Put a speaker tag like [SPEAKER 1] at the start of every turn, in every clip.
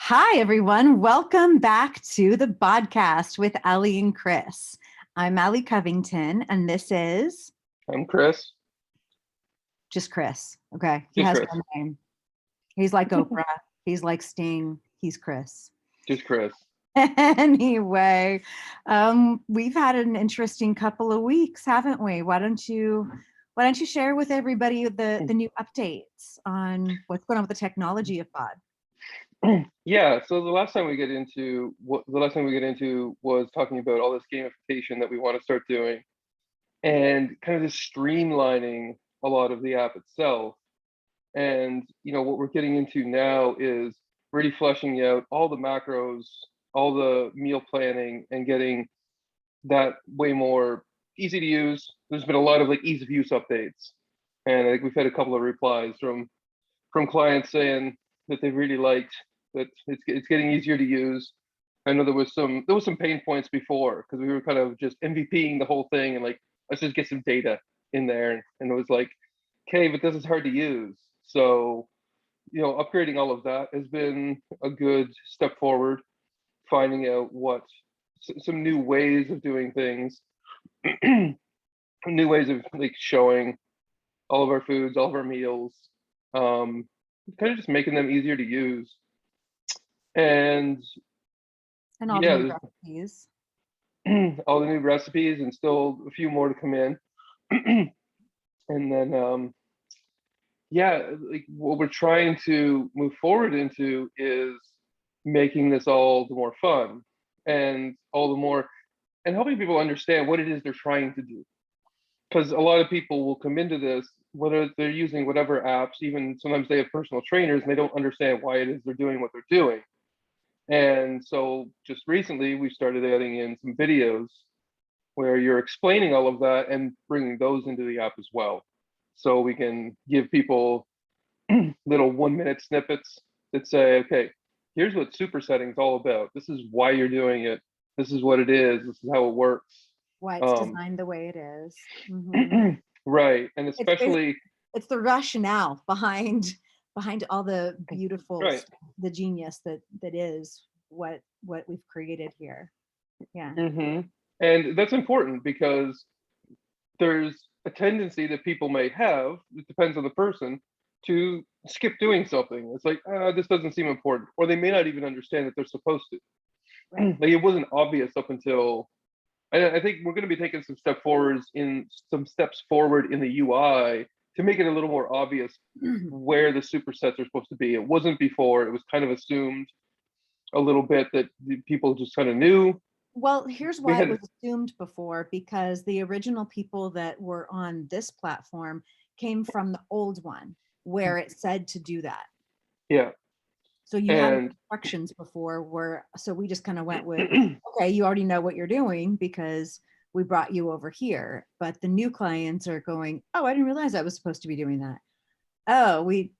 [SPEAKER 1] Hi, everyone. Welcome back to the BODcast with Allie and Chris. I'm Allie Covington, and this is
[SPEAKER 2] I'm Chris.
[SPEAKER 1] just Chris. Okay. He
[SPEAKER 2] Just
[SPEAKER 1] has
[SPEAKER 2] Chris.
[SPEAKER 1] one name. He's like Oprah. He's like Sting. He's Chris.
[SPEAKER 2] Just Chris.
[SPEAKER 1] Anyway, we've had an interesting couple of weeks, haven't we? Why don't you share with everybody the new updates on what's going on with the technology of BOD?
[SPEAKER 2] Yeah, so the last time we get into was talking about all this gamification that we want to start doing and kind of just streamlining a lot of the app itself. And what we're getting into now is really fleshing out all the macros, all the meal planning, and getting that way more easy to use. There's been a lot of ease of use updates, and I think we've had a couple of replies from clients saying that they really liked that it's getting easier to use. I know there was some pain points before because we were kind of just MVPing the whole thing and let's just get some data in there, and it was like, okay, but this is hard to use. So upgrading all of that has been a good step forward, finding out what some new ways of doing things, new ways of showing all of our foods, all of our meals, kind of just making them easier to use. And
[SPEAKER 1] all the new recipes.
[SPEAKER 2] All the new recipes, and still a few more to come in. And then what we're trying to move forward into is making this all the more fun and helping people understand what it is they're trying to do. Because a lot of people will come into this, whether they're using whatever apps, even sometimes they have personal trainers, and they don't understand why it is they're doing what they're doing. And so just recently, we started adding in some videos where you're explaining all of that and bringing those into the app as well. So we can give people little 1-minute snippets that say, okay, here's what supersetting is all about. This is why you're doing it. This is what it is. This is how it works.
[SPEAKER 1] Why it's designed the way it is. Mm-hmm.
[SPEAKER 2] Right. And especially
[SPEAKER 1] it's the rationale behind all the beautiful
[SPEAKER 2] right.
[SPEAKER 1] the genius that is what we've created here. Yeah.
[SPEAKER 2] Mm-hmm. And that's important because there's a tendency that people may have, it depends on the person, to skip doing something. It's like, this doesn't seem important, or they may not even understand that they're supposed to. Right. It wasn't obvious up until, I think we're going to be taking some steps forward in the UI to make it a little more obvious where the supersets are supposed to be. It wasn't before. It was kind of assumed a little bit that people just kind of knew.
[SPEAKER 1] Well, here's why it was assumed before, because the original people that were on this platform came from the old one where it said to do that.
[SPEAKER 2] Yeah.
[SPEAKER 1] So you had instructions before so we just kind of went with, okay, you already know what you're doing because we brought you over here. But the new clients are going, oh, I didn't realize I was supposed to be doing that. Oh, we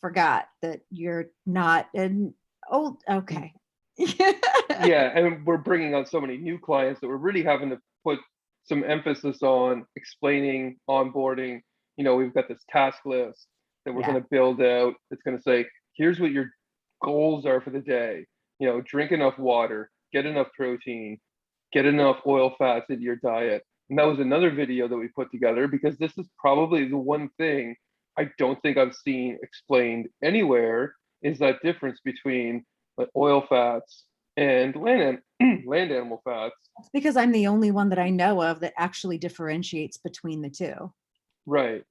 [SPEAKER 1] forgot that you're not an old, okay.
[SPEAKER 2] Yeah, and we're bringing on so many new clients that we're really having to put some emphasis on explaining onboarding. We've got this task list that we're going to build out. It's going to say, here's what your goals are for the day. Drink enough water, get enough protein, get enough oil fats into your diet. And that was another video that we put together because this is probably the one thing I don't think I've seen explained anywhere, is that difference between oil fats and land animal fats.
[SPEAKER 1] It's because I'm the only one that I know of that actually differentiates between the two.
[SPEAKER 2] Right.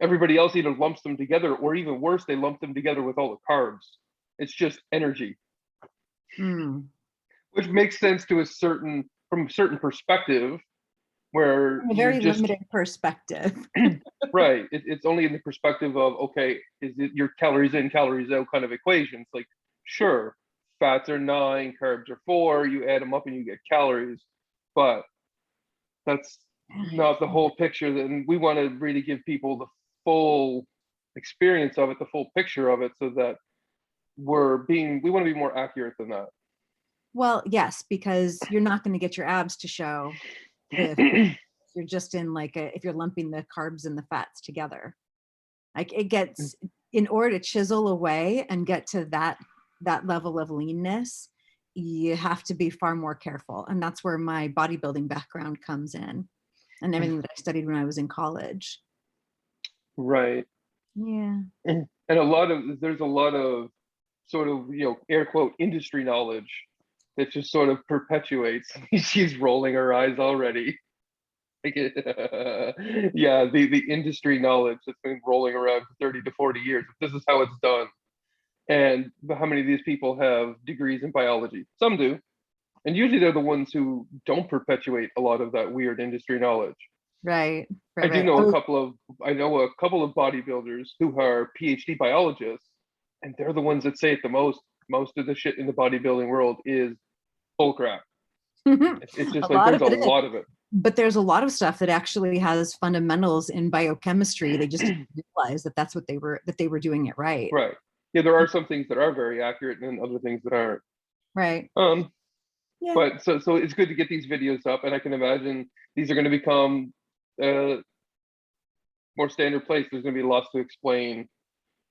[SPEAKER 2] Everybody else either lumps them together, or even worse, they lump them together with all the carbs. It's just energy. Which makes sense from a certain perspective, where
[SPEAKER 1] a very limited perspective.
[SPEAKER 2] Right. It's only in the perspective of, okay, is it your calories in, calories out kind of equation? It's like, sure, fats are 9, carbs are 4, you add them up and you get calories, but that's not the whole picture. And we want to really give people the full experience of it, the full picture of it, so that we want to be more accurate than that.
[SPEAKER 1] Well, yes, because you're not going to get your abs to show if you're just in if you're lumping the carbs and the fats together. It gets, in order to chisel away and get to that that level of leanness, you have to be far more careful. And that's where my bodybuilding background comes in and everything that I studied when I was in college.
[SPEAKER 2] Right.
[SPEAKER 1] Yeah.
[SPEAKER 2] And there's a lot of sort of, air quote industry knowledge that just sort of perpetuates. She's rolling her eyes already. Like, yeah, the industry knowledge that's been rolling around for 30 to 40 years. This is how it's done. And how many of these people have degrees in biology? Some do. And usually they're the ones who don't perpetuate a lot of that weird industry knowledge.
[SPEAKER 1] Right.
[SPEAKER 2] I
[SPEAKER 1] Right.
[SPEAKER 2] do
[SPEAKER 1] Right.
[SPEAKER 2] know I know a couple of bodybuilders who are PhD biologists, and they're the ones that say it the most. Most of the shit in the bodybuilding world is bull crap. It's
[SPEAKER 1] A
[SPEAKER 2] just like
[SPEAKER 1] lot
[SPEAKER 2] there's
[SPEAKER 1] of
[SPEAKER 2] a
[SPEAKER 1] it is.
[SPEAKER 2] lot of it.
[SPEAKER 1] But there's a lot of stuff that actually has fundamentals in biochemistry. They just didn't realize that that's what they were doing it right.
[SPEAKER 2] Right. Yeah, there are some things that are very accurate and other things that aren't.
[SPEAKER 1] Right. Yeah.
[SPEAKER 2] But so it's good to get these videos up, and I can imagine these are going to become more standard place. There's going to be lots to explain,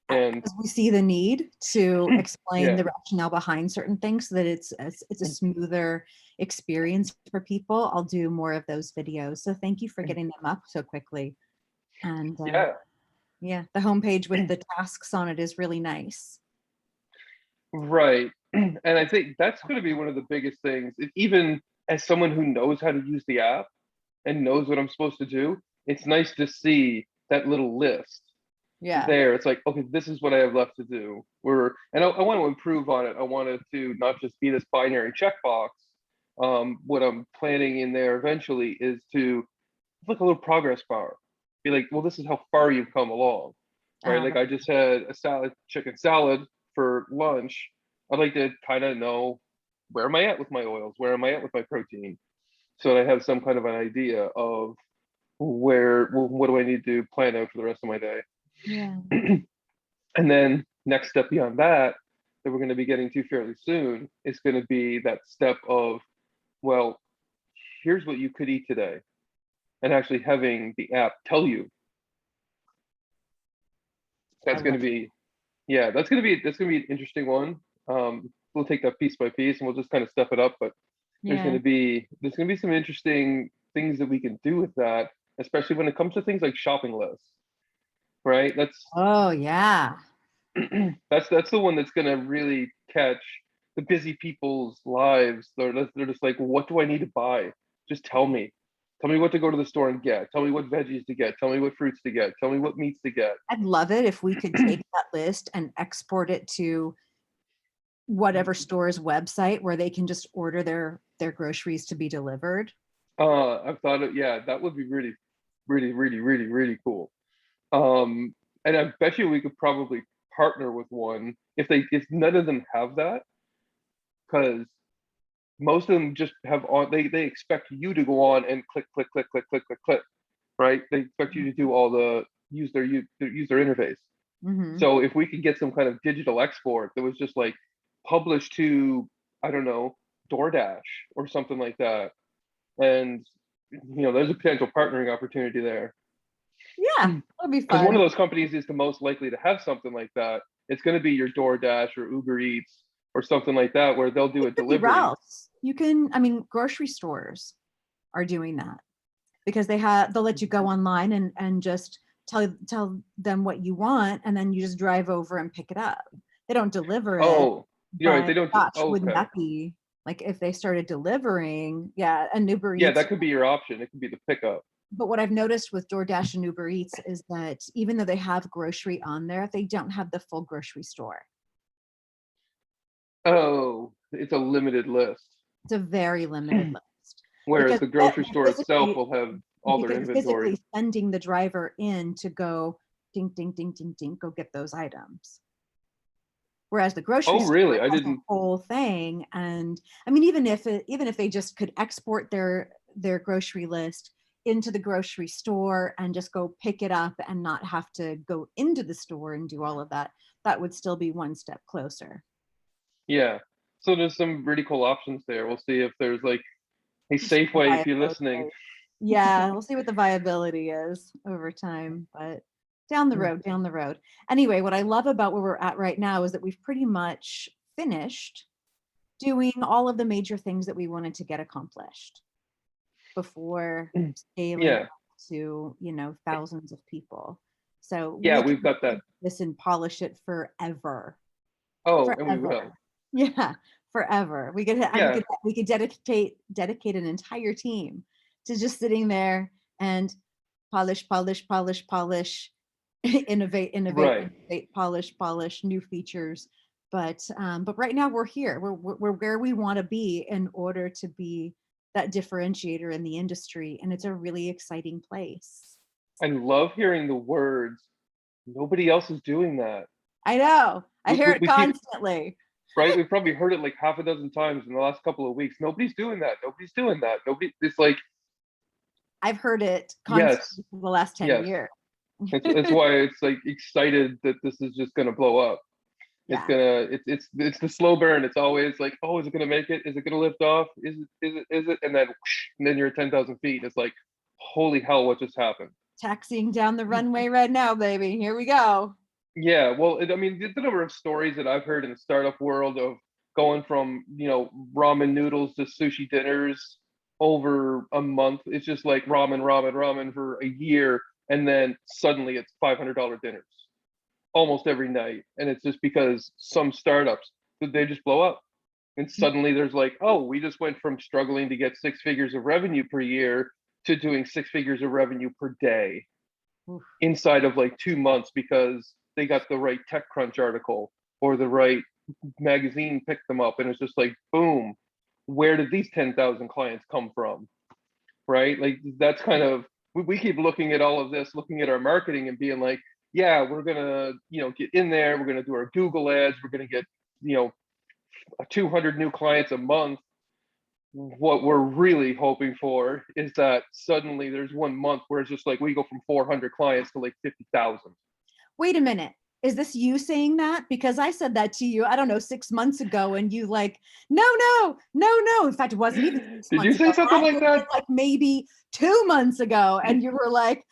[SPEAKER 2] and
[SPEAKER 1] As we see the need to explain
[SPEAKER 2] yeah,
[SPEAKER 1] the rationale behind certain things so that it's a smoother experience for people, I'll do more of those videos. So thank you for getting them up so quickly. And
[SPEAKER 2] yeah,
[SPEAKER 1] yeah, the homepage with the tasks on it is really nice.
[SPEAKER 2] right. And I think that's going to be one of the biggest things. Even as someone who knows how to use the app and knows what I'm supposed to do, it's nice to see that little list
[SPEAKER 1] Yeah.
[SPEAKER 2] there. It's like, okay, this is what I have left to do. I want to improve on it. I want it to not just be this binary checkbox. What I'm planning in there eventually is to like a little progress bar. Be like, well, this is how far you've come along, right? Like I just had a chicken salad for lunch. I'd like to kind of know where am I at with my oils, where am I at with my protein, so that I have some kind of an idea of what do I need to plan out for the rest of my day.
[SPEAKER 1] Yeah.
[SPEAKER 2] And then next step beyond that we're going to be getting to fairly soon is going to be that step of, well, here's what you could eat today, and actually having the app tell you. That's going to be, yeah, that's going to be an interesting one. We'll take that piece by piece and we'll just kind of step it up, but there's going to be some interesting things that we can do with that, especially when it comes to things like shopping lists, right?
[SPEAKER 1] Oh yeah.
[SPEAKER 2] That's the one that's going to really catch the busy people's lives. They're just like, what do I need to buy? Just tell me. Tell me what to go to the store and get. Tell me what veggies to get. Tell me what fruits to get. Tell me what meats to get.
[SPEAKER 1] I'd love it if we could take that list and export it to whatever store's website where they can just order their groceries to be delivered.
[SPEAKER 2] I've thought of, yeah, that would be really, really, really, really, really cool. And I bet you we could probably partner with one if none of them have that, because most of them just have on they expect you to go on and click click click click click click click, right? They expect you to do all the use their interface.
[SPEAKER 1] Mm-hmm.
[SPEAKER 2] So if we could get some kind of digital export that was just like published to, I don't know, DoorDash or something like that, and there's a potential partnering opportunity there.
[SPEAKER 1] Yeah, that'd be
[SPEAKER 2] Because one
[SPEAKER 1] fun.
[SPEAKER 2] of those companies is the most likely to have something like that. It's going to be your DoorDash or Uber Eats or something like that, where they'll do a
[SPEAKER 1] It could be
[SPEAKER 2] delivery.
[SPEAKER 1] Ralph's. I mean, grocery stores are doing that because they'll let you go online and just tell them what you want, and then you just drive over and pick it up. They don't deliver it,
[SPEAKER 2] Oh, you're right.
[SPEAKER 1] but
[SPEAKER 2] They don't.
[SPEAKER 1] gosh,
[SPEAKER 2] Oh,
[SPEAKER 1] wouldn't
[SPEAKER 2] okay.
[SPEAKER 1] that be like if they started delivering? Yeah, and Uber
[SPEAKER 2] Yeah,
[SPEAKER 1] Eats.
[SPEAKER 2] that could be your option. It could be the pickup.
[SPEAKER 1] But what I've noticed with DoorDash and Uber Eats is that even though they have grocery on there, they don't have the full grocery store.
[SPEAKER 2] Oh, it's a limited list.
[SPEAKER 1] It's a very limited list
[SPEAKER 2] Whereas
[SPEAKER 1] because
[SPEAKER 2] the grocery store itself will have all their
[SPEAKER 1] they're
[SPEAKER 2] inventory.
[SPEAKER 1] physically sending the driver in to go ding, ding, ding, ding, ding, go get those items. Whereas the grocery
[SPEAKER 2] Oh, really?
[SPEAKER 1] store
[SPEAKER 2] I
[SPEAKER 1] has a
[SPEAKER 2] didn't.
[SPEAKER 1] whole thing. And I mean, even if they just could export their grocery list into the grocery store and just go pick it up and not have to go into the store and do all of that, that would still be one step closer.
[SPEAKER 2] Yeah. So there's some really cool options there. We'll see if there's like a
[SPEAKER 1] We'll see
[SPEAKER 2] Safeway if you're
[SPEAKER 1] what the
[SPEAKER 2] listening.
[SPEAKER 1] Yeah, we'll see what the viability is over time, but down the road. Anyway, what I love about where we're at right now is that we've pretty much finished doing all of the major things that we wanted to get accomplished before scaling
[SPEAKER 2] Yeah.
[SPEAKER 1] up to, thousands of people. So
[SPEAKER 2] Yeah,
[SPEAKER 1] we
[SPEAKER 2] we've
[SPEAKER 1] can
[SPEAKER 2] got that.
[SPEAKER 1] take this and polish it forever.
[SPEAKER 2] Oh, and we will.
[SPEAKER 1] Forever. Yeah, forever.
[SPEAKER 2] Yeah,
[SPEAKER 1] We could dedicate an entire team to just sitting there and polish, innovate,
[SPEAKER 2] right.
[SPEAKER 1] polish new features. But right now we're here. We're where we want to be in order to be that differentiator in the industry, and it's a really exciting place.
[SPEAKER 2] I love hearing the words. Nobody else is doing that.
[SPEAKER 1] I know. I
[SPEAKER 2] We,
[SPEAKER 1] hear
[SPEAKER 2] we,
[SPEAKER 1] it
[SPEAKER 2] we keep
[SPEAKER 1] constantly.
[SPEAKER 2] right. We've probably heard it like half a dozen times in the last couple of weeks. Nobody's doing that. Nobody's doing that. Nobody. It's like,
[SPEAKER 1] I've heard it
[SPEAKER 2] yes,
[SPEAKER 1] constantly for the last 10
[SPEAKER 2] yes.
[SPEAKER 1] years.
[SPEAKER 2] It's why it's like excited that this is just gonna blow up. It's
[SPEAKER 1] Yeah.
[SPEAKER 2] gonna it's the slow burn. It's always like, oh, is it gonna make it? Is it gonna lift off? Is it? And then whoosh, and then you're at 10,000 feet. It's like, holy hell, what just happened?
[SPEAKER 1] Taxiing down the runway right now, baby. Here we go.
[SPEAKER 2] Yeah, well, I mean, the number of stories that I've heard in the startup world of going from, ramen noodles to sushi dinners over a month. It's just like ramen for a year, and then suddenly it's $500 dinners almost every night. And it's just because some startups, they just blow up. And suddenly there's like, oh, we just went from struggling to get 6 figures of revenue per year to doing 6 figures of revenue per day
[SPEAKER 1] Oof.
[SPEAKER 2] inside of like 2 months because they got the right TechCrunch article or the right magazine picked them up. And it's just like, boom, where did these 10,000 clients come from? Right? Like that's kind of, we keep looking at all of this, looking at our marketing and being like, yeah, we're going to, get in there. We're going to do our Google ads. We're going to get, 200 new clients a month. What we're really hoping for is that suddenly there's 1 month where it's just like we go from 400 clients to like 50,000.
[SPEAKER 1] Wait a minute. Is this you saying that? Because I said that to you, I don't know, 6 months ago, and you like, no, no, no, no. In fact, it wasn't even 6
[SPEAKER 2] Did you
[SPEAKER 1] months
[SPEAKER 2] say
[SPEAKER 1] ago.
[SPEAKER 2] something
[SPEAKER 1] I
[SPEAKER 2] like
[SPEAKER 1] think
[SPEAKER 2] that?
[SPEAKER 1] it was like maybe 2 months ago, and you were like,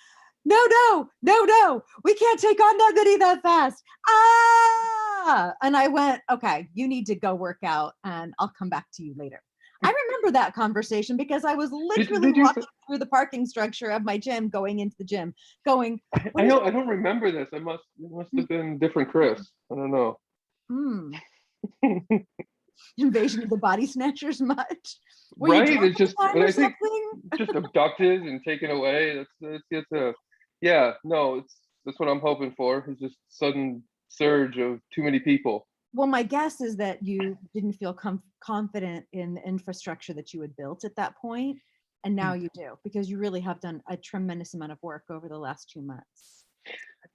[SPEAKER 1] no, no, no, no, we can't take on that many that fast. Ah! And I went, okay, you need to go work out, and I'll come back to you later. I remember that conversation because I was literally
[SPEAKER 2] Did you say?
[SPEAKER 1] walking through the parking structure of my gym, going into the gym, going, what
[SPEAKER 2] I
[SPEAKER 1] is
[SPEAKER 2] don't remember this. It must have been different Chris. I don't know.
[SPEAKER 1] Hmm. Invasion of the Body Snatchers much? Were you
[SPEAKER 2] Right?
[SPEAKER 1] drunk
[SPEAKER 2] It's
[SPEAKER 1] at the
[SPEAKER 2] just,
[SPEAKER 1] time
[SPEAKER 2] and
[SPEAKER 1] or
[SPEAKER 2] I think
[SPEAKER 1] something?
[SPEAKER 2] just abducted and taken away. It's a, yeah, no, that's what I'm hoping for. Is just sudden surge of too many people.
[SPEAKER 1] Well, my guess is that you didn't feel confident in the infrastructure that you had built at that point, and now you do because you really have done a tremendous amount of work over the last 2 months.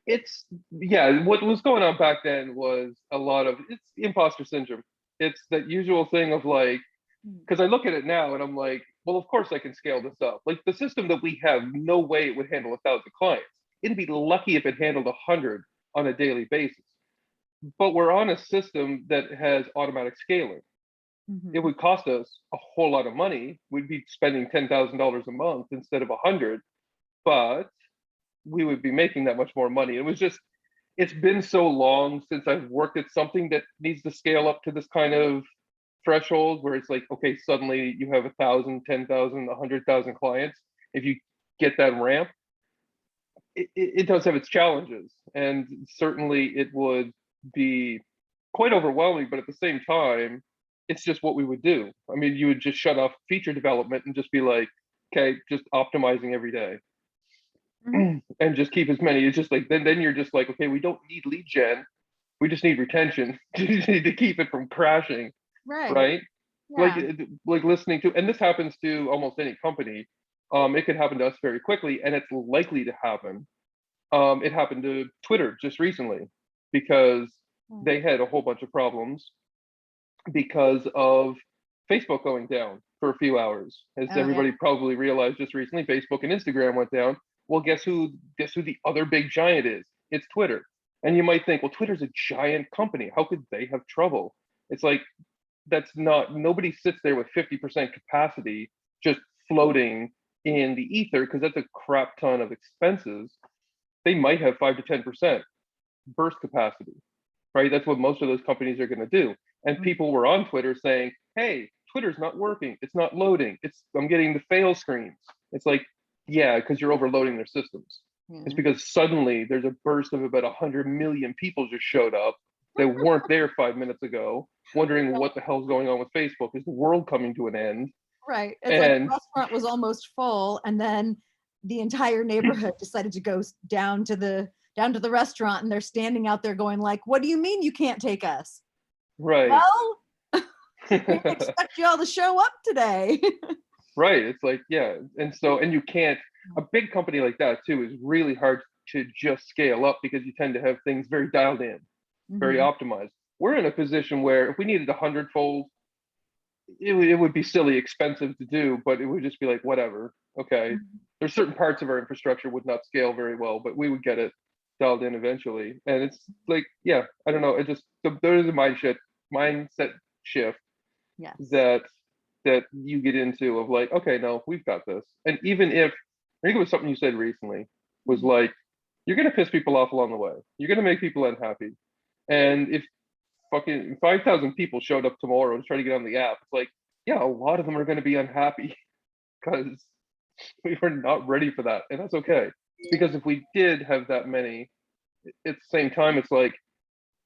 [SPEAKER 2] It's yeah, what was going on back then was a lot of it's imposter syndrome. It's that usual thing of like,
[SPEAKER 1] Hmm.
[SPEAKER 2] because I look at it now and I'm like, well, of course I can scale this up. Like the system that we have, no way it would handle 1,000 clients. It'd be lucky if it handled 100 on a daily basis. But we're on a system that has automatic scaling. It
[SPEAKER 1] Mhm.
[SPEAKER 2] would cost us a whole lot of money. We'd be spending $10,000 a month instead of 100, but we would be making that much more money. It was just, it's been so long since I've worked at something that needs to scale up to this kind of threshold where it's like, okay, suddenly you have 1,000, 10,000, 100,000 clients. If you get that ramp, it does have its challenges. And certainly it would be quite overwhelming, but at the same time, it's just what we would do. I mean, you would just shut off feature development and just be like, okay, just optimizing every day
[SPEAKER 1] Mhm.
[SPEAKER 2] and just keep as many. It's just like then you're just like, okay, we don't need lead gen, we just need retention. You just need to keep it from crashing,
[SPEAKER 1] Right.
[SPEAKER 2] right? Like
[SPEAKER 1] Yeah.
[SPEAKER 2] like listening to, and this happens to almost any company. It could happen to us very quickly, and it's likely to happen. It happened to Twitter just recently because
[SPEAKER 1] Mm.
[SPEAKER 2] they had a whole bunch of problems because of Facebook going down for a few hours. As
[SPEAKER 1] Oh yeah.
[SPEAKER 2] everybody probably realized just recently, Facebook and Instagram went down. Well, guess who the other big giant is? It's Twitter. And you might think, well, Twitter's a giant company. How could they have trouble? It's like that's not, nobody sits there with 50% capacity just floating in the ether because that's a crap ton of expenses. They might have 5 to 10% burst capacity, right? That's what most of those companies are going to do. And people were on Twitter saying, hey, Twitter's not working. It's not loading. I'm getting the fail screens. It's like, yeah, because you're overloading their systems.
[SPEAKER 1] Yeah.
[SPEAKER 2] It's because suddenly there's a burst of about 100 million people just showed up that weren't there 5 minutes ago, wondering what the hell's going on with Facebook. Is the world coming to an end?
[SPEAKER 1] Right. It's like
[SPEAKER 2] And
[SPEAKER 1] the restaurant was almost full, and then the entire neighborhood decided to go down to the restaurant, and they're standing out there going like, "What do you mean you can't take us?"
[SPEAKER 2] right.
[SPEAKER 1] Well, we didn't expect you all to show up today.
[SPEAKER 2] Right. It's like, yeah. And so, and you can't, a big company like that too is really hard to just scale up because you tend to have things very dialed in, very optimized. We're in a position where if we needed 100-fold, it would be silly expensive to do, but it would just be like, whatever. Okay. There's certain parts of our infrastructure would not scale very well, but we would get it dialed in eventually. And it's like, yeah, I don't know. It just, there is a mindset shift
[SPEAKER 1] Yes.
[SPEAKER 2] that you get into of like, okay, no, we've got this. And even if, I think it was something you said recently, was like, you're going to piss people off along the way. You're going to make people unhappy. And if fucking 5,000 people showed up tomorrow to try to get on the app, it's like, yeah, a lot of them are going to be unhappy because we were not ready for that. And that's okay. Because if we did have that many, at the same time, it's like,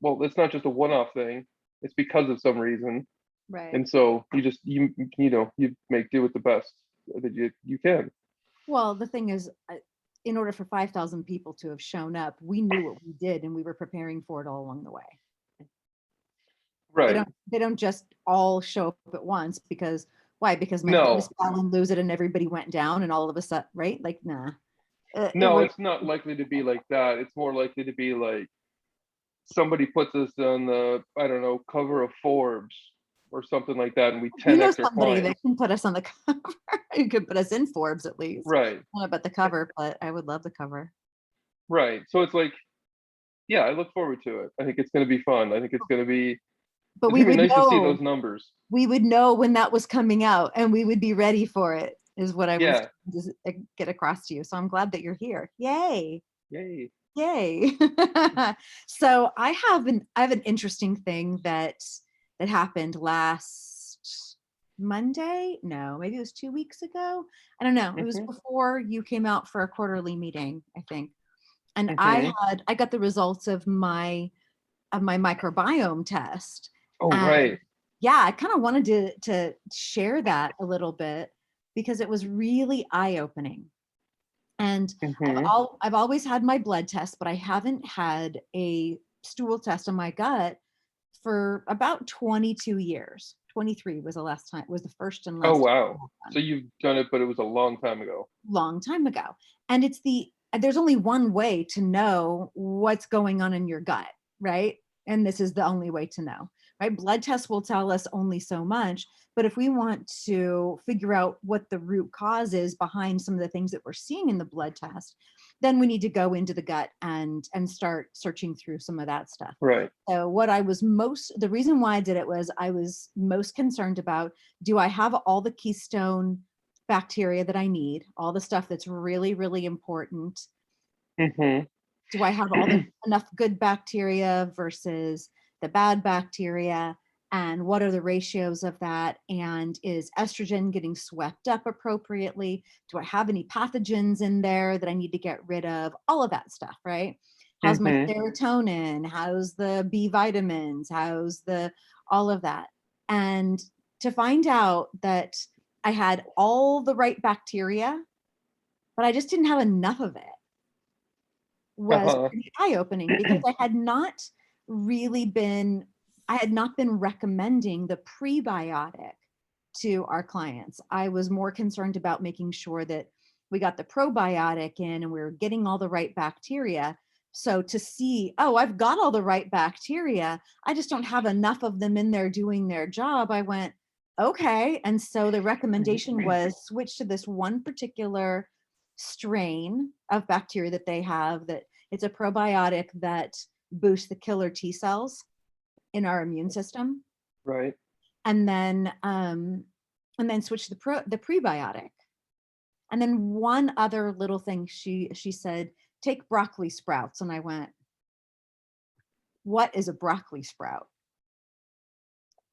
[SPEAKER 2] well, it's not just a one-off thing. It's because of some reason.
[SPEAKER 1] Right.
[SPEAKER 2] And so you make do with the best that you can.
[SPEAKER 1] Well, the thing is, in order for 5,000 people to have shown up, we knew what we did, and we were preparing for it all along the way.
[SPEAKER 2] Right.
[SPEAKER 1] They don't just all show up at once because why? Because my fitness fell and lose it, and everybody went down, and all of a sudden, right? Like, nah.
[SPEAKER 2] No, it's not likely to be like that. It's more likely to be like somebody puts us on the, I don't know, cover of Forbes or something like that, and we 10x our
[SPEAKER 1] somebody
[SPEAKER 2] clients.
[SPEAKER 1] that can put us on the cover. You could put us in Forbes at least.
[SPEAKER 2] Right.
[SPEAKER 1] I don't know about the cover, but I would love the cover.
[SPEAKER 2] Right. So it's like, yeah, I look forward to it. I think it's going to be fun. I think it's going to be.
[SPEAKER 1] But
[SPEAKER 2] we would nice to see those numbers.
[SPEAKER 1] We would know when that was coming out, and we would be ready for it. Is what I was trying to get across to you. So I'm glad that you're here. Yay!
[SPEAKER 2] Yay!
[SPEAKER 1] Yay! So I have an interesting thing that happened last Monday. No, maybe it was 2 weeks ago. I don't know. It was before you came out for a quarterly meeting, I think. And I got the results of my microbiome test.
[SPEAKER 2] Oh, right.
[SPEAKER 1] Yeah, I kind of wanted to share that a little bit because it was really eye-opening. And I've always had my blood test, but I haven't had a stool test on my gut for about 22 years. 23 was the first and last.
[SPEAKER 2] Oh, wow. So you've done it, but it was a long time ago.
[SPEAKER 1] Long time ago. And there's only one way to know what's going on in your gut, right? And this is the only way to know, right? Blood tests will tell us only so much, but if we want to figure out what the root cause is behind some of the things that we're seeing in the blood test, then we need to go into the gut and start searching through some of that stuff.
[SPEAKER 2] Right.
[SPEAKER 1] So the reason why I did it was I was most concerned about, do I have all the keystone bacteria that I need, all the stuff that's really, really important? Do I have enough good bacteria versus the bad bacteria? And what are the ratios of that? And is estrogen getting swept up appropriately? Do I have any pathogens in there that I need to get rid of? All of that stuff, right? How's my serotonin? How's the B vitamins? How's all of that? And to find out that I had all the right bacteria, but I just didn't have enough of it, was pretty eye-opening because I had not been recommending the prebiotic to our clients. I was more concerned about making sure that we got the probiotic in and we were getting all the right bacteria. So to see, oh, I've got all the right bacteria, I just don't have enough of them in there doing their job. I went, okay. And so the recommendation was switch to this one particular strain of bacteria that they have, that it's a probiotic that boosts the killer T cells in our immune system.
[SPEAKER 2] Right.
[SPEAKER 1] And then switch the prebiotic. And then one other little thing she said, take broccoli sprouts. And I went, what is a broccoli sprout?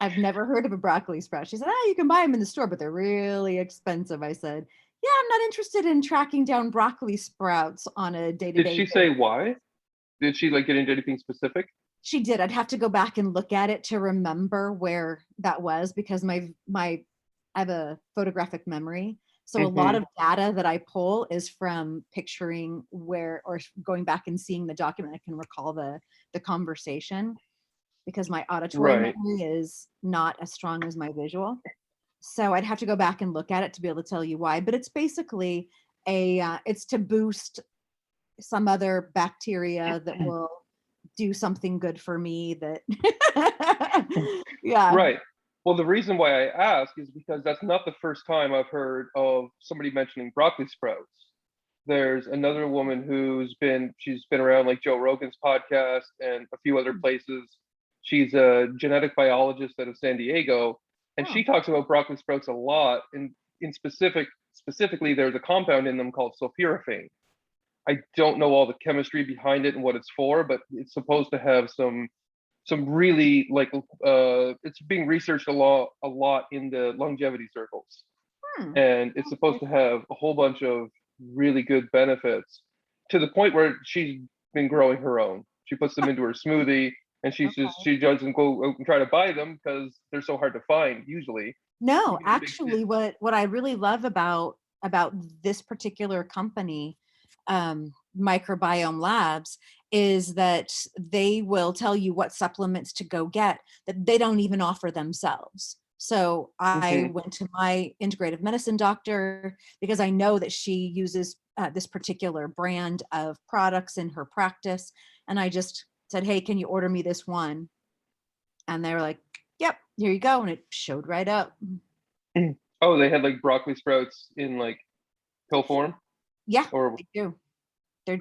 [SPEAKER 1] I've never heard of a broccoli sprout. She said, you can buy them in the store, but they're really expensive. I said, yeah, I'm not interested in tracking down broccoli sprouts on a
[SPEAKER 2] Did
[SPEAKER 1] day-to-day
[SPEAKER 2] she
[SPEAKER 1] basis.
[SPEAKER 2] say why? Did she like get into anything specific?
[SPEAKER 1] She did. I'd have to go back and look at it to remember where that was, because I have a photographic memory. So a lot of data that I pull is from picturing where, or going back and seeing the document. I can recall the conversation, because my auditory
[SPEAKER 2] Right.
[SPEAKER 1] memory is not as strong as my visual. So I'd have to go back and look at it to be able to tell you why. But it's basically it's to boost some other bacteria that will do something good for me that yeah.
[SPEAKER 2] Right. Well, the reason why I ask is because that's not the first time I've heard of somebody mentioning broccoli sprouts. There's another woman she's been around like Joe Rogan's podcast and a few other places. She's a genetic biologist out of San Diego, and she talks about broccoli sprouts a lot. And specifically, there's a compound in them called sulforaphane. I don't know all the chemistry behind it and what it's for, but it's supposed to have some really like it's being researched a lot in the longevity circles, and it's supposed to have a whole bunch of really good benefits, to the point where she's been growing her own. She puts them into her smoothie, and she doesn't go out and try to buy them because they're so hard to find usually.
[SPEAKER 1] No, actually, what I really love about this particular company, Microbiome Labs, is that they will tell you what supplements to go get that they don't even offer themselves. So I went to my integrative medicine doctor because I know that she uses this particular brand of products in her practice. And I just said, hey, can you order me this one? And they were like, yep, here you go. And it showed right up.
[SPEAKER 2] Oh, they had like broccoli sprouts in like pill form?
[SPEAKER 1] Yeah,
[SPEAKER 2] Or
[SPEAKER 1] they do.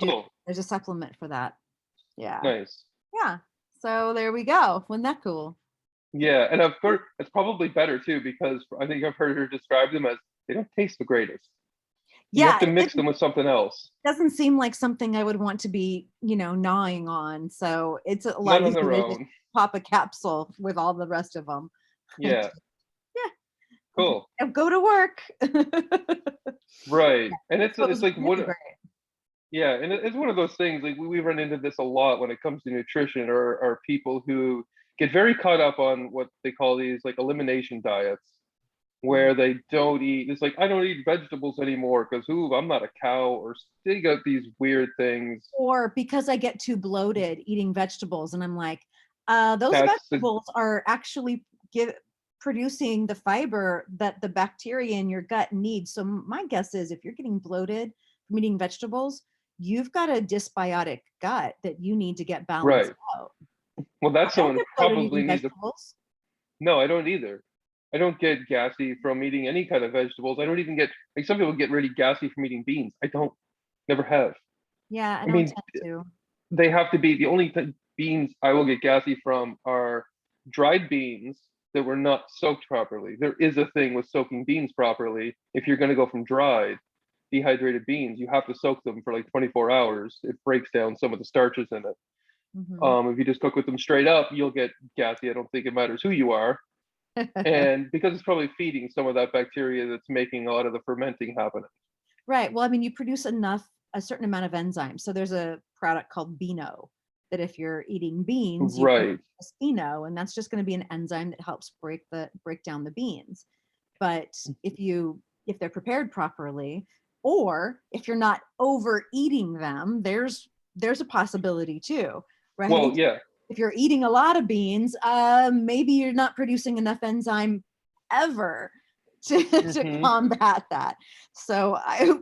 [SPEAKER 2] cool.
[SPEAKER 1] There's a supplement for that. Yeah.
[SPEAKER 2] Nice.
[SPEAKER 1] Yeah. So there we go. Wasn't that cool?
[SPEAKER 2] Yeah, and I've heard it's probably better too, because I think I've heard her describe them as they don't taste the greatest. You
[SPEAKER 1] Yeah,
[SPEAKER 2] have to mix them with something else.
[SPEAKER 1] doesn't seem like something I would want to be, gnawing on. So it's a lot
[SPEAKER 2] Not on their
[SPEAKER 1] easier to just
[SPEAKER 2] own.
[SPEAKER 1] pop a capsule with all the rest of them.
[SPEAKER 2] Yeah,
[SPEAKER 1] Yeah.
[SPEAKER 2] cool.
[SPEAKER 1] Go to work.
[SPEAKER 2] Right. And
[SPEAKER 1] So it
[SPEAKER 2] it's
[SPEAKER 1] was
[SPEAKER 2] like
[SPEAKER 1] really
[SPEAKER 2] what
[SPEAKER 1] great.
[SPEAKER 2] yeah, and it's one of those things like we run into this a lot when it comes to nutrition, or people who get very caught up on what they call these like elimination diets, where they don't eat. It's like I don't eat vegetables anymore because I'm not a cow, or they got these weird things.
[SPEAKER 1] Or because I get too bloated eating vegetables, and I'm like, those
[SPEAKER 2] That's the
[SPEAKER 1] vegetables are actually producing the fiber that the bacteria in your gut needs. So my guess is if you're getting bloated from eating vegetables, you've got a dysbiotic gut that you need to get balanced
[SPEAKER 2] right.
[SPEAKER 1] out.
[SPEAKER 2] Well,
[SPEAKER 1] I
[SPEAKER 2] that's
[SPEAKER 1] don't
[SPEAKER 2] someone who
[SPEAKER 1] get bloated
[SPEAKER 2] probably
[SPEAKER 1] eating
[SPEAKER 2] needs a.
[SPEAKER 1] vegetables.
[SPEAKER 2] No, I don't either. I don't get gassy from eating any kind of vegetables. I don't even get like some people get really gassy from eating beans. I don't, never have.
[SPEAKER 1] Yeah, I
[SPEAKER 2] I
[SPEAKER 1] don't
[SPEAKER 2] mean,
[SPEAKER 1] tend to.
[SPEAKER 2] they have to be the only beans I will get gassy from are dried beans that were not soaked properly. There is a thing with soaking beans properly. If you're going to go from dried, dehydrated beans, you have to soak them for like 24 hours. It breaks down some of the starches in it. If you just cook with them straight up, you'll get gassy. I don't think it matters who you are. And because it's probably feeding some of that bacteria that's making a lot of the fermenting happen.
[SPEAKER 1] Right. Well, I mean, you produce a certain amount of enzymes. So there's a product called Beano that if you're eating beans, you
[SPEAKER 2] Right.
[SPEAKER 1] produce Beano, and that's just going to be an enzyme that helps break down the beans. But if they're prepared properly, or if you're not overeating them, there's a possibility too, right?
[SPEAKER 2] Well, yeah.
[SPEAKER 1] If you're eating a lot of beans, maybe you're not producing enough enzyme ever to combat that. So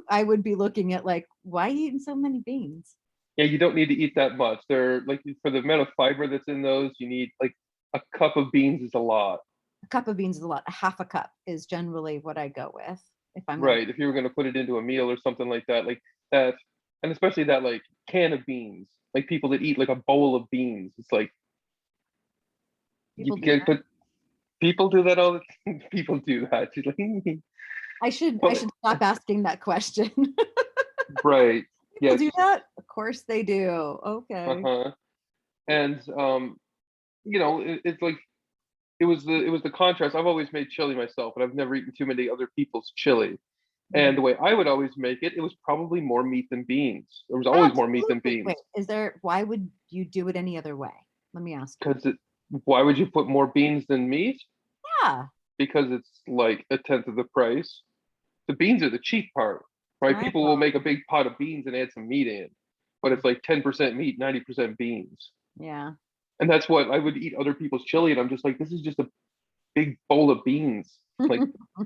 [SPEAKER 1] I would be looking at like, why are you eating so many beans?
[SPEAKER 2] Yeah, you don't need to eat that much. They're like for the amount of fiber that's in those, you need like a cup of beans is a lot.
[SPEAKER 1] A cup of beans is a lot. A half a cup is generally what I go with if I'm
[SPEAKER 2] Right. If you were going to put it into a meal or something like that, and especially that like can of beans, like people that eat like a bowl of beans, it's like you
[SPEAKER 1] people do
[SPEAKER 2] get
[SPEAKER 1] that.
[SPEAKER 2] put. People do that all the time. People do that. She's like,
[SPEAKER 1] I should
[SPEAKER 2] but,
[SPEAKER 1] stop asking that question.
[SPEAKER 2] right.
[SPEAKER 1] People
[SPEAKER 2] Yes.
[SPEAKER 1] do that? Of course they do. Okay.
[SPEAKER 2] Uh-huh. And it's like it was the contrast. I've always made chili myself, but I've never eaten too many other people's chili. And the way I would always make it, it was probably more meat than beans. There was always more meat than
[SPEAKER 1] Absolutely. Wait,
[SPEAKER 2] beans.
[SPEAKER 1] why would you do it any other way? Let me ask you.
[SPEAKER 2] Because why would you put more beans than meat?
[SPEAKER 1] Yeah,
[SPEAKER 2] Because it's like a tenth of the price. The beans are the cheap part, right?
[SPEAKER 1] I
[SPEAKER 2] People will make a big pot of beans and add some meat in, but it's like 10% meat, 90% beans.
[SPEAKER 1] yeah.
[SPEAKER 2] And that's what I would eat other people's chili, and I'm just like, this is just a big bowl of beans. Like,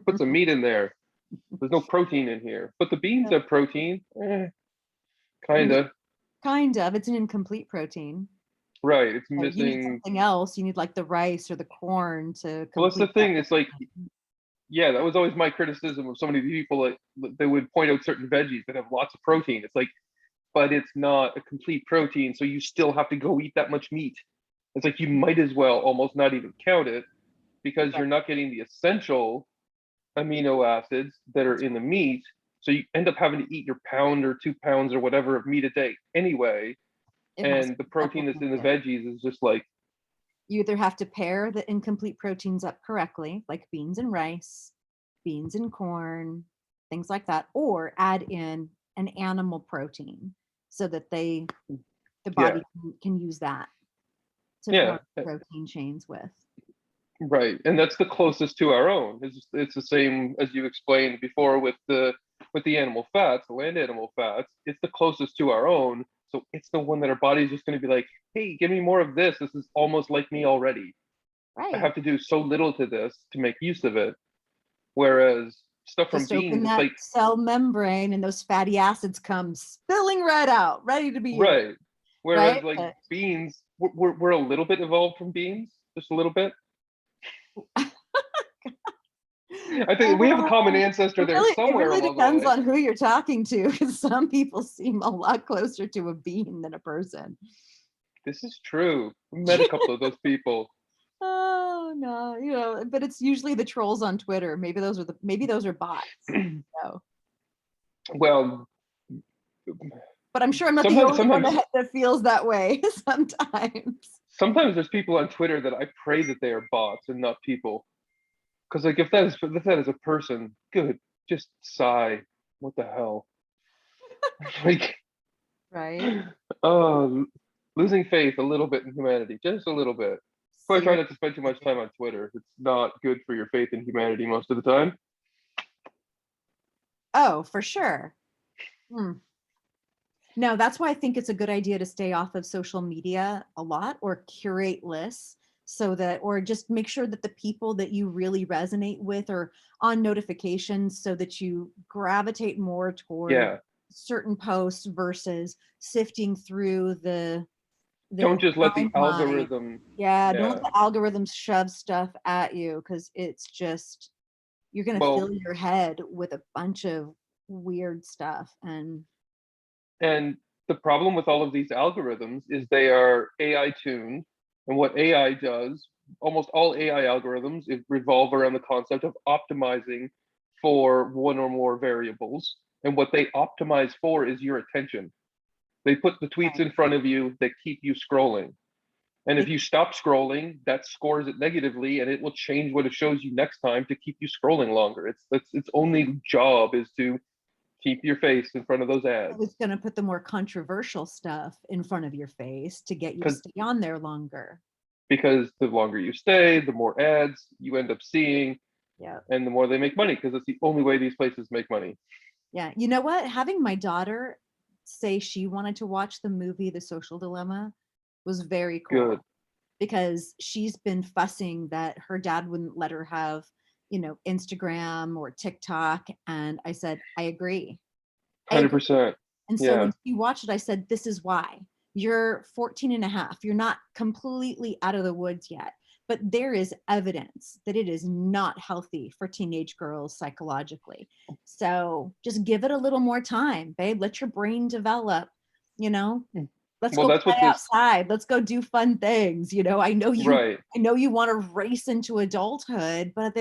[SPEAKER 2] put some meat in there. There's no protein in here, but the beans have protein, kind of.
[SPEAKER 1] Kind of. It's an incomplete protein.
[SPEAKER 2] Right? It's
[SPEAKER 1] So you need
[SPEAKER 2] missing.
[SPEAKER 1] something else. You need like the rice or the corn to
[SPEAKER 2] Well, that's the
[SPEAKER 1] complete that.
[SPEAKER 2] thing. It's like, yeah, that was always my criticism of so many people. Like, they would point out certain veggies that have lots of protein. It's like, but it's not a complete protein, so you still have to go eat that much meat. It's like you might as well almost not even count it because
[SPEAKER 1] Right.
[SPEAKER 2] you're not getting the essential amino acids that are in the meat. So you end up having to eat your pound or 2 pounds or whatever of meat a day anyway.
[SPEAKER 1] It has to
[SPEAKER 2] And the
[SPEAKER 1] be
[SPEAKER 2] protein that's in the
[SPEAKER 1] supplemented.
[SPEAKER 2] veggies is just like,
[SPEAKER 1] You either have to pair the incomplete proteins up correctly, like beans and rice, beans and corn, things like that, or add in an animal protein so that the
[SPEAKER 2] yeah,
[SPEAKER 1] body can use that to
[SPEAKER 2] yeah,
[SPEAKER 1] form protein chains with.
[SPEAKER 2] right. And that's the closest to our own. It's the same as you explained before with the animal fats, the land animal fats. It's the closest to our own. So it's the one that our body's just going to be like, hey, give me more of this. This is almost like me already. I
[SPEAKER 1] Right.
[SPEAKER 2] have to do so little to this to make use of it. Whereas stuff from
[SPEAKER 1] Just open
[SPEAKER 2] beans, it's
[SPEAKER 1] that
[SPEAKER 2] like,
[SPEAKER 1] cell membrane and those fatty acids come spilling right out, ready to be used.
[SPEAKER 2] right. Whereas
[SPEAKER 1] Right?
[SPEAKER 2] like beans, we're a little bit evolved from beans, just a little bit. I think we have a common ancestor there
[SPEAKER 1] It
[SPEAKER 2] somewhere
[SPEAKER 1] really
[SPEAKER 2] along the
[SPEAKER 1] depends
[SPEAKER 2] way.
[SPEAKER 1] on who you're talking to, because some people seem a lot closer to a bean than a person.
[SPEAKER 2] This is true. We met a couple of those people.
[SPEAKER 1] Oh no, but it's usually the trolls on Twitter. Maybe those are bots. So,
[SPEAKER 2] Well,
[SPEAKER 1] but I'm sure I'm not the
[SPEAKER 2] sometimes,
[SPEAKER 1] only one
[SPEAKER 2] sometimes,
[SPEAKER 1] that feels that way sometimes.
[SPEAKER 2] sometimes there's people on Twitter that I pray that they are bots and not people. Because like if that is a person, good, just sigh. What the hell? Like,
[SPEAKER 1] Right?
[SPEAKER 2] oh, losing faith a little bit in humanity, just a little bit. So I try not to spend too much time on Twitter. It's not good for your faith in humanity most of the time.
[SPEAKER 1] Oh, for sure. Hmm. No, that's why I think it's a good idea to stay off of social media a lot or curate lists so that, or just make sure that the people that you really resonate with are on notifications so that you gravitate more toward
[SPEAKER 2] Yeah,
[SPEAKER 1] certain posts versus sifting through the
[SPEAKER 2] don't just let the
[SPEAKER 1] timeline.
[SPEAKER 2] algorithm.
[SPEAKER 1] Yeah, don't let
[SPEAKER 2] Yeah.
[SPEAKER 1] the algorithms shove stuff at you because it's just, you're going to
[SPEAKER 2] Well,
[SPEAKER 1] fill your head with a bunch of weird stuff. And
[SPEAKER 2] and the problem with all of these algorithms is they are AI tuned. And what AI does, almost all AI algorithms revolve around the concept of optimizing for one or more variables. And what they optimize for is your attention. They put the tweets
[SPEAKER 1] right.
[SPEAKER 2] in front of you that keep you scrolling. And if
[SPEAKER 1] It,
[SPEAKER 2] you stop scrolling, that scores it negatively and it will change what it shows you next time to keep you scrolling longer. It's its only job is to keep your face in front of those ads.
[SPEAKER 1] it's going to put the more controversial stuff in front of your face to get you to
[SPEAKER 2] Because
[SPEAKER 1] stay on there longer.
[SPEAKER 2] because the longer you stay, the more ads you end up seeing,
[SPEAKER 1] Yeah.
[SPEAKER 2] and the more they make money because that's the only way these places make money.
[SPEAKER 1] Yeah. You know what? Having my daughter say she wanted to watch the movie The Social Dilemma was very
[SPEAKER 2] Good.
[SPEAKER 1] cool because she's been fussing that her dad wouldn't let her have, Instagram or TikTok. And I said, I agree. I agree.
[SPEAKER 2] 100%.
[SPEAKER 1] And so
[SPEAKER 2] Yeah.
[SPEAKER 1] when she watched it, I said, this is why. You're 14 and a half. You're not completely out of the woods yet. But there is evidence that it is not healthy for teenage girls psychologically. So just give it a little more time, babe. Let your brain develop, you know? Let's
[SPEAKER 2] Well,
[SPEAKER 1] go
[SPEAKER 2] that's
[SPEAKER 1] play
[SPEAKER 2] what this,
[SPEAKER 1] outside. Let's go do fun things.
[SPEAKER 2] right.
[SPEAKER 1] I know you want to race into adulthood, but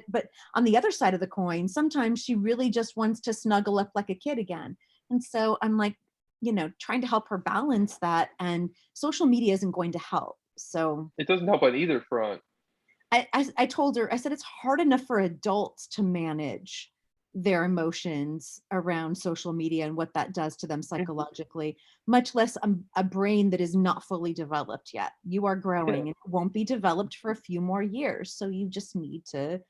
[SPEAKER 1] but on the other side of the coin, sometimes she really just wants to snuggle up like a kid again. And so I'm like, trying to help her balance that, and social media isn't going to help. So
[SPEAKER 2] It doesn't help on either front.
[SPEAKER 1] I told her, I said, it's hard enough for adults to manage their emotions around social media and what that does to them psychologically, much less a brain that is not fully developed yet. You are growing and it won't be developed for a few more years. So you just need to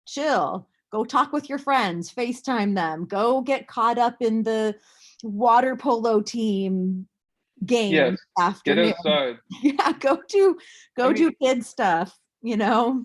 [SPEAKER 1] chill, go talk with your friends, FaceTime them, go get caught up in the water polo team game
[SPEAKER 2] Yes, get
[SPEAKER 1] afternoon.
[SPEAKER 2] outside.
[SPEAKER 1] Yeah,
[SPEAKER 2] I
[SPEAKER 1] go
[SPEAKER 2] mean,
[SPEAKER 1] do kid stuff, you know?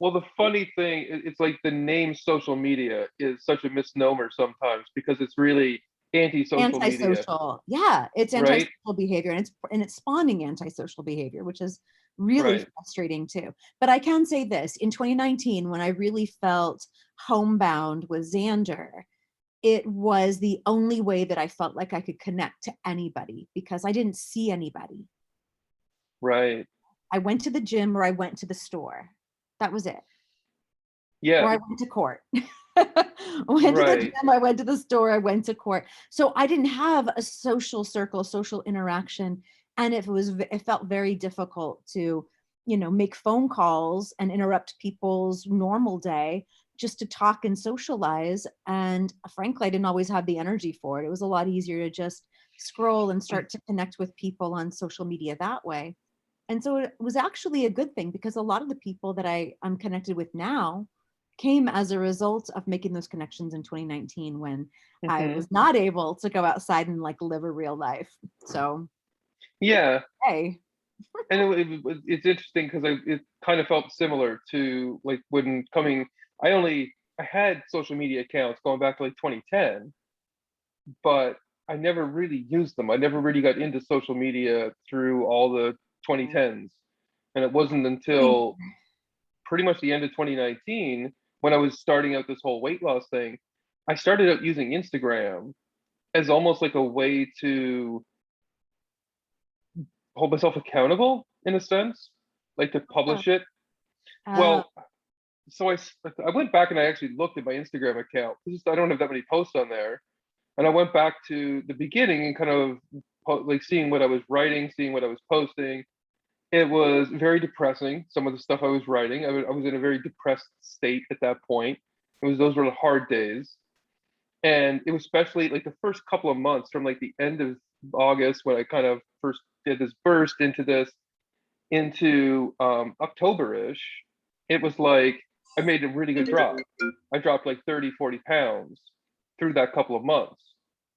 [SPEAKER 2] well, the funny thing, it's like the name social media is such a misnomer sometimes because it's really anti-social media,
[SPEAKER 1] Antisocial. Yeah, it's
[SPEAKER 2] right?
[SPEAKER 1] antisocial behavior and it's spawning antisocial behavior, which is really
[SPEAKER 2] Right.
[SPEAKER 1] frustrating too. But I can say this, in 2019, when I really felt homebound with Xander, it was the only way that I felt like I could connect to anybody because I didn't see anybody.
[SPEAKER 2] Right.
[SPEAKER 1] I went to the gym or I went to the store. That was it. Or
[SPEAKER 2] Yeah.
[SPEAKER 1] I went to court. I went to the
[SPEAKER 2] Right.
[SPEAKER 1] gym, I went to the store, I went to court. So I didn't have a social circle, social interaction. And it felt very difficult to, make phone calls and interrupt people's normal day just to talk and socialize. And frankly, I didn't always have the energy for it. It was a lot easier to just scroll and start to connect with people on social media that way. And so it was actually a good thing because a lot of the people that I'm connected with now came as a result of making those connections in 2019 when I
[SPEAKER 2] Hmm.
[SPEAKER 1] was not able to go outside and like live a real life. So,
[SPEAKER 2] Yeah.
[SPEAKER 1] hey,
[SPEAKER 2] And it's interesting because it kind of felt similar to like when coming, I had social media accounts going back to like 2010, but I never really used them. I never really got into social media through all the 2010s. And it wasn't
[SPEAKER 1] really,
[SPEAKER 2] until pretty much the end of 2019 when I was starting out this whole weight loss thing. I started out using Instagram as almost like a way to hold myself accountable in a sense, like to
[SPEAKER 1] uh,
[SPEAKER 2] publish it.
[SPEAKER 1] uh,
[SPEAKER 2] Well, so I went back and I actually looked at my Instagram account because I don't have that many posts on there, and I went back to the beginning and kind of like seeing what I was writing, seeing what I was posting. It was very depressing. Some of the stuff I was writing, I was in a very depressed state at that point. Those were the hard days, and it was especially like the first couple of months from like the end of August when I kind of first did this burst into this into October-ish. It was like I made a really good drop. I dropped like 30, 40 pounds through that couple of months.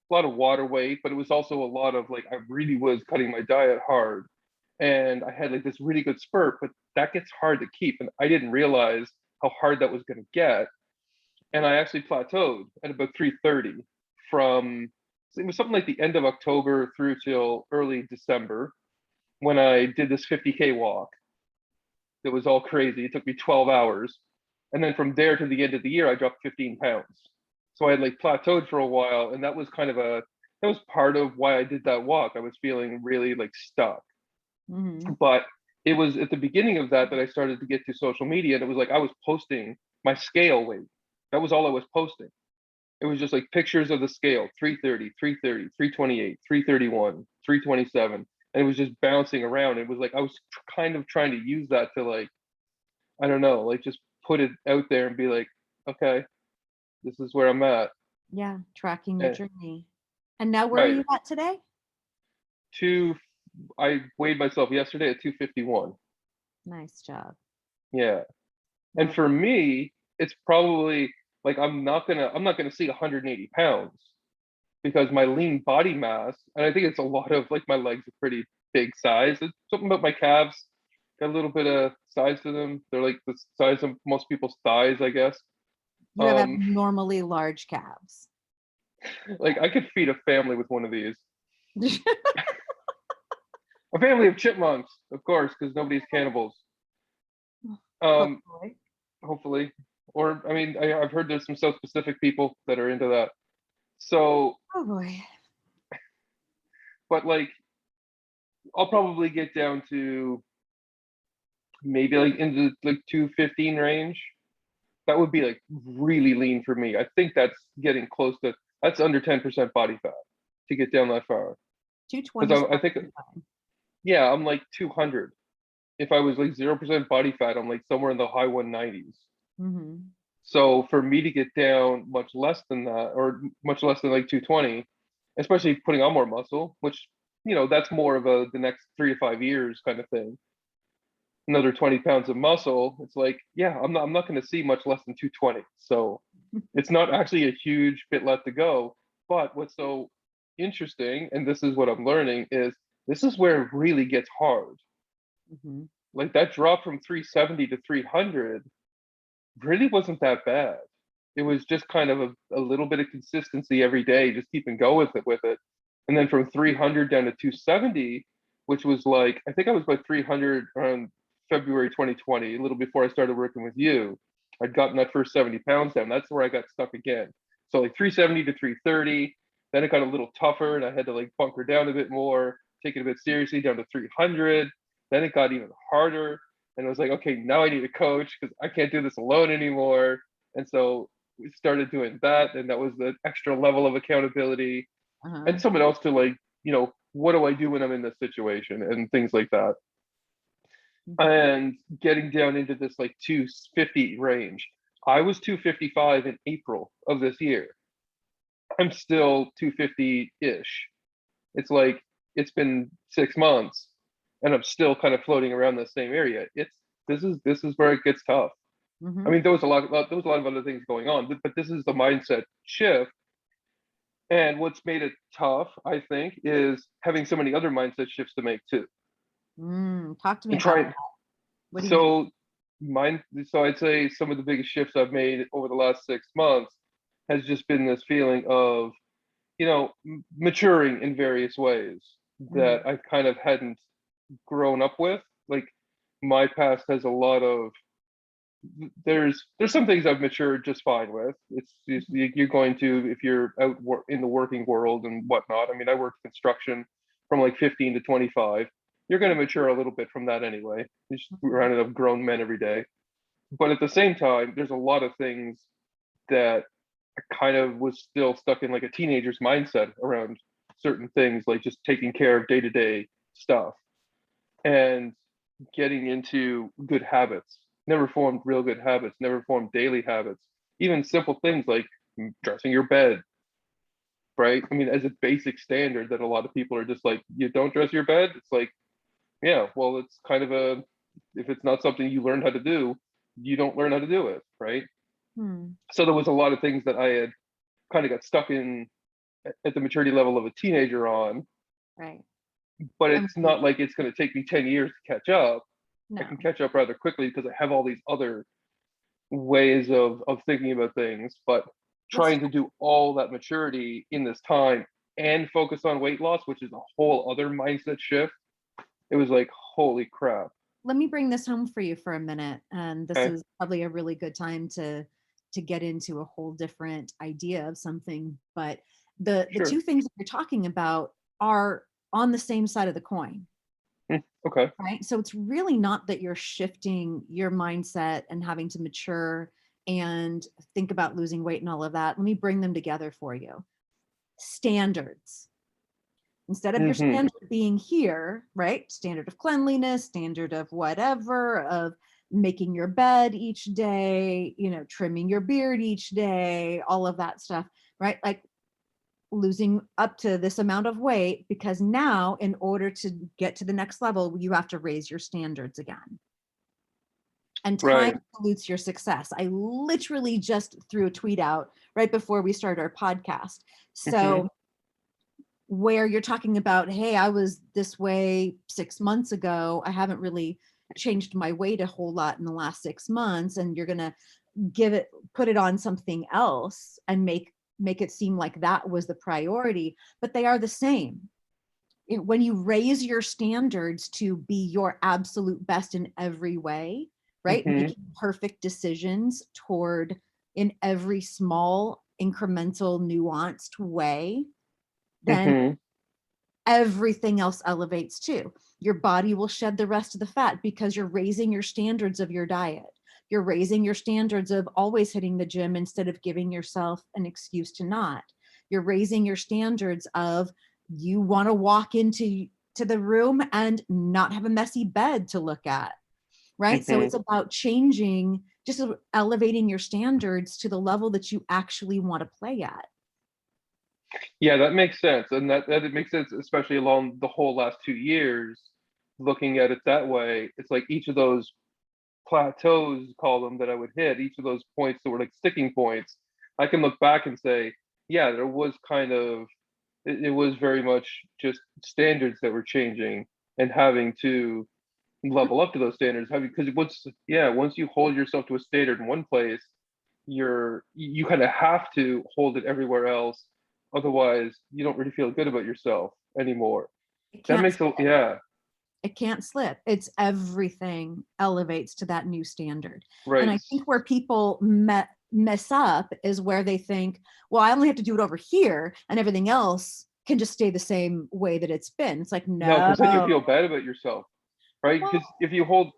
[SPEAKER 2] A lot of water weight, but it was also a lot of like I really was cutting my diet hard. And I had like this really good spurt, but that gets hard to keep. And I didn't realize how hard that was going to get. And I actually plateaued at about 330 from it was something like the end of October through till early December when I did this 50K walk. It was all crazy. It took me 12 hours. And then from there to the end of the year, I dropped 15 pounds. So I had like plateaued for a while. And that was that was part of why I did that walk. I was feeling really like stuck.
[SPEAKER 1] mhm.
[SPEAKER 2] But it was at the beginning of that I started to get to social media. And it was like I was posting my scale weight. That was all I was posting. It was just like pictures of the scale 330, 330, 328, 331, 327. And it was just bouncing around. It was like I was kind of trying to use that to like, I don't know, like just put it out there and be like, okay, this is where I'm at.
[SPEAKER 1] Yeah, tracking your
[SPEAKER 2] And,
[SPEAKER 1] journey. And now where are
[SPEAKER 2] right.
[SPEAKER 1] you at today?
[SPEAKER 2] Two, I weighed myself yesterday at 251.
[SPEAKER 1] Nice job.
[SPEAKER 2] Yeah. And
[SPEAKER 1] Well,
[SPEAKER 2] for me, it's probably like I'm not gonna see 180 pounds because my lean body mass, and I think it's a lot of like my legs are pretty big size. It's something about my calves, got a little bit of size to them. They're like the size of most people's thighs, I guess.
[SPEAKER 1] you have
[SPEAKER 2] Um,
[SPEAKER 1] abnormally large calves.
[SPEAKER 2] like I could feed a family with one of these. A family of chipmunks, of course, because nobody's cannibals. Um,
[SPEAKER 1] Hopefully.
[SPEAKER 2] hopefully, or I mean, I've heard there's some South Pacific people that are into that. So,
[SPEAKER 1] Oh boy.
[SPEAKER 2] but like, I'll probably get down to maybe like into like 215 range. That would be like really lean for me. I think that's getting close to that's under 10% body fat to get down that far.
[SPEAKER 1] 220
[SPEAKER 2] Because I think
[SPEAKER 1] fine.
[SPEAKER 2] yeah, I'm like 200. if I was like 0% body fat, I'm like somewhere in the high 190s.
[SPEAKER 1] Mm-hmm.
[SPEAKER 2] So for me to get down much less than that, or much less than like 220, especially putting on more muscle, which, that's more of the next 3 to 5 years kind of thing. Another 20 pounds of muscle, it's like, yeah, I'm not going to see much less than 220. So it's not actually a huge bit left to go. But what's so interesting, and this is what I'm learning, is this is where it really gets hard.
[SPEAKER 1] Mm-hmm.
[SPEAKER 2] Like that drop from 370 to 300 really wasn't that bad. It was just kind of a little bit of consistency every day, just keeping going with it. And then from 300 down to 270, which was like, I think I was about 300 around February 2020, a little before I started working with you. I'd gotten that first 70 pounds down. That's where I got stuck again. So like 370 to 330, then it got a little tougher and I had to like bunker down a bit more, take it a bit seriously down to 300. Then it got even harder. And I was like, okay, now I need a coach because I can't do this alone anymore. And so we started doing that. And that was the extra level of accountability
[SPEAKER 1] Uh-huh.
[SPEAKER 2] and someone else to like, what do I do when I'm in this situation and things like that.
[SPEAKER 1] Mm-hmm.
[SPEAKER 2] And getting down into this like 250 range. I was 255 in April of this year. I'm still 250-ish. It's like it's been 6 months and I'm still kind of floating around the same area. This is where it gets tough. I
[SPEAKER 1] Mm-hmm.
[SPEAKER 2] mean, there was a lot of other things going on, but this is the mindset shift. And what's made it tough, I think, is having so many other mindset shifts to make too.
[SPEAKER 1] Talk to me
[SPEAKER 2] And
[SPEAKER 1] about
[SPEAKER 2] trying
[SPEAKER 1] that. What do you mean?
[SPEAKER 2] so so I'd say some of the biggest shifts I've made over the last 6 months has just been this feeling of, maturing in various ways
[SPEAKER 1] Mm-hmm.
[SPEAKER 2] that I kind of hadn't grown up with. Like my past has a lot of there's some things I've matured just fine with. You're going to, if you're out in the working world and whatnot. I mean, I worked construction from like 15 to 25. You're going to mature a little bit from that anyway. You're just surrounded of grown men every day. But at the same time, there's a lot of things that I kind of was still stuck in like a teenager's mindset around certain things, like just taking care of day to day stuff and getting into good habits. Never formed real good habits, never formed daily habits. Even simple things like dressing your bed, right? I mean, as a basic standard that a lot of people are just like, you don't dress your bed. It's like, yeah, well, it's kind of if it's not something you learn how to do, you don't learn how to do it, right?
[SPEAKER 1] Hmm.
[SPEAKER 2] So there was a lot of things that I had kind of got stuck in at the maturity level of a teenager on,
[SPEAKER 1] Right.
[SPEAKER 2] but
[SPEAKER 1] I'm
[SPEAKER 2] it's not like it's going to take me 10 years to catch up. I
[SPEAKER 1] no.
[SPEAKER 2] can catch up rather quickly because I have all these other ways of thinking about things, but
[SPEAKER 1] Let's
[SPEAKER 2] trying to do all that maturity in this time and focus on weight loss, which is a whole other mindset shift. It was like, holy crap.
[SPEAKER 1] let me bring this home for you for a minute. And this
[SPEAKER 2] Okay.
[SPEAKER 1] is probably a really good time to get into a whole different idea of something. But the
[SPEAKER 2] Sure.
[SPEAKER 1] two things that you're talking about are on the same side of the coin.
[SPEAKER 2] Okay.
[SPEAKER 1] Right. So it's really not that you're shifting your mindset and having to mature and think about losing weight and all of that. Let me bring them together for you. Standards. Instead of your
[SPEAKER 2] Mm-hmm.
[SPEAKER 1] standard being here, right? Standard of cleanliness, standard of whatever, of making your bed each day, trimming your beard each day, all of that stuff, right? Like losing up to this amount of weight, because now in order to get to the next level, you have to raise your standards again. And time
[SPEAKER 2] Right.
[SPEAKER 1] dilutes your success. I literally just threw a tweet out right before we started our podcast.
[SPEAKER 2] Mm-hmm.
[SPEAKER 1] So where you're talking about, hey, I was this way 6 months ago, I haven't really changed my weight a whole lot in the last 6 months, and you're going to put it on something else and make it seem like that was the priority, but they are the same. When you raise your standards to be your absolute best in every way, right?
[SPEAKER 2] Mm-hmm.
[SPEAKER 1] Making perfect decisions toward in every small, incremental, nuanced way, then
[SPEAKER 2] Mm-hmm.
[SPEAKER 1] everything else elevates too. Your body will shed the rest of the fat because you're raising your standards of your diet. You're raising your standards of always hitting the gym instead of giving yourself an excuse to not. You're raising your standards of you want to walk into to the room and not have a messy bed to look at, right? So
[SPEAKER 2] Mm-hmm.
[SPEAKER 1] it's about changing, just elevating your standards to the level that you actually want to play at.
[SPEAKER 2] Yeah, that makes sense. And that it makes sense, especially along the whole last 2 years, looking at it that way. It's like each of those plateaus, call them, that I would hit, each of those points that were like sticking points, I can look back and say, yeah, there was kind of, it was very much just standards that were changing and having to level up to those standards. Having, because once you hold yourself to a standard in one place, you kind of have to hold it everywhere else. Otherwise, you don't really feel good about yourself anymore.
[SPEAKER 1] It
[SPEAKER 2] That
[SPEAKER 1] can't
[SPEAKER 2] makes a, yeah,
[SPEAKER 1] it can't slip. It's everything elevates to that new standard. And
[SPEAKER 2] right.
[SPEAKER 1] I think where people mess up is where they think, well, I only have to do it over here and everything else can just stay the same way that it's been. It's like,
[SPEAKER 2] No,
[SPEAKER 1] no.
[SPEAKER 2] because then you feel bad about yourself, right?
[SPEAKER 1] Well,
[SPEAKER 2] Because if you hold,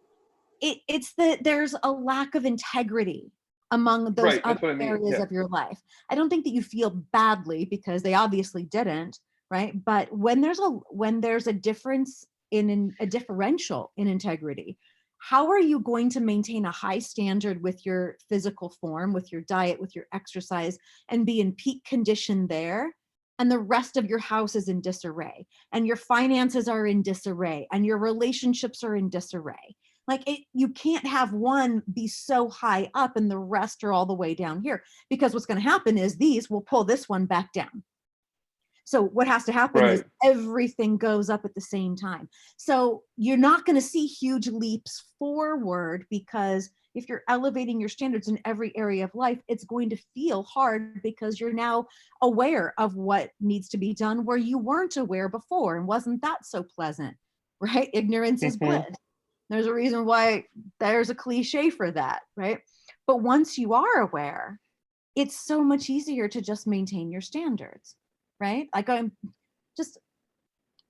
[SPEAKER 1] it's that there's a lack of integrity among those
[SPEAKER 2] right,
[SPEAKER 1] other
[SPEAKER 2] that's what I mean.
[SPEAKER 1] areas
[SPEAKER 2] Yeah.
[SPEAKER 1] of your life. I don't think that you feel badly because they obviously didn't, right? But when there's a difference in a differential in integrity, how are you going to maintain a high standard with your physical form, with your diet, with your exercise, and be in peak condition there? And the rest of your house is in disarray, and your finances are in disarray, and your relationships are in disarray. Like you can't have one be so high up and the rest are all the way down here, because what's going to happen is these will pull this one back down. So what has to happen is
[SPEAKER 2] Right.
[SPEAKER 1] everything goes up at the same time. So you're not going to see huge leaps forward, because if you're elevating your standards in every area of life, it's going to feel hard because you're now aware of what needs to be done where you weren't aware before. And wasn't that so pleasant, right? Ignorance is bliss.
[SPEAKER 2] Mm-hmm.
[SPEAKER 1] There's a reason why there's a cliche for that, right? But once you are aware, it's so much easier to just maintain your standards, right? Like I'm just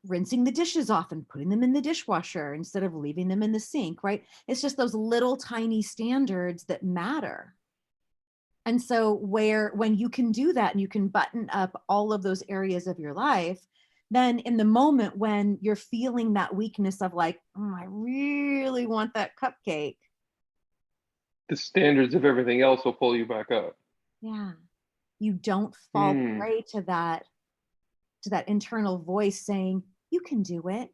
[SPEAKER 1] rinsing the dishes off and putting them in the dishwasher instead of leaving them in the sink, right? It's just those little tiny standards that matter. And so when you can do that and you can button up all of those areas of your life, then in the moment when you're feeling that weakness of like, I really want that cupcake.
[SPEAKER 2] The standards of everything else will pull you back up.
[SPEAKER 1] Yeah. You don't fall
[SPEAKER 2] Hmm.
[SPEAKER 1] prey to that internal voice saying, you can do it.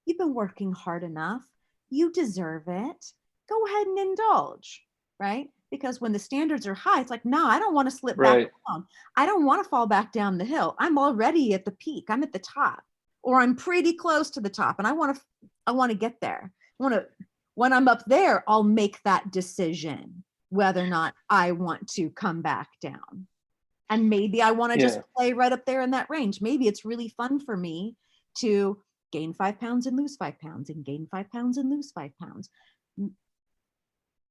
[SPEAKER 1] You've been working hard enough. You deserve it. Go ahead and indulge, right? Because when the standards are high, it's like, no, I don't want to slip back
[SPEAKER 2] Right.
[SPEAKER 1] down. I don't want to fall back down the hill. I'm already at the peak. I'm at the top, or I'm pretty close to the top, and I want to get there. When I'm up there, I'll make that decision whether or not I want to come back down. And maybe I want to just
[SPEAKER 2] Yeah.
[SPEAKER 1] play right up there in that range. Maybe it's really fun for me to gain 5 pounds and lose 5 pounds and gain 5 pounds and lose 5 pounds.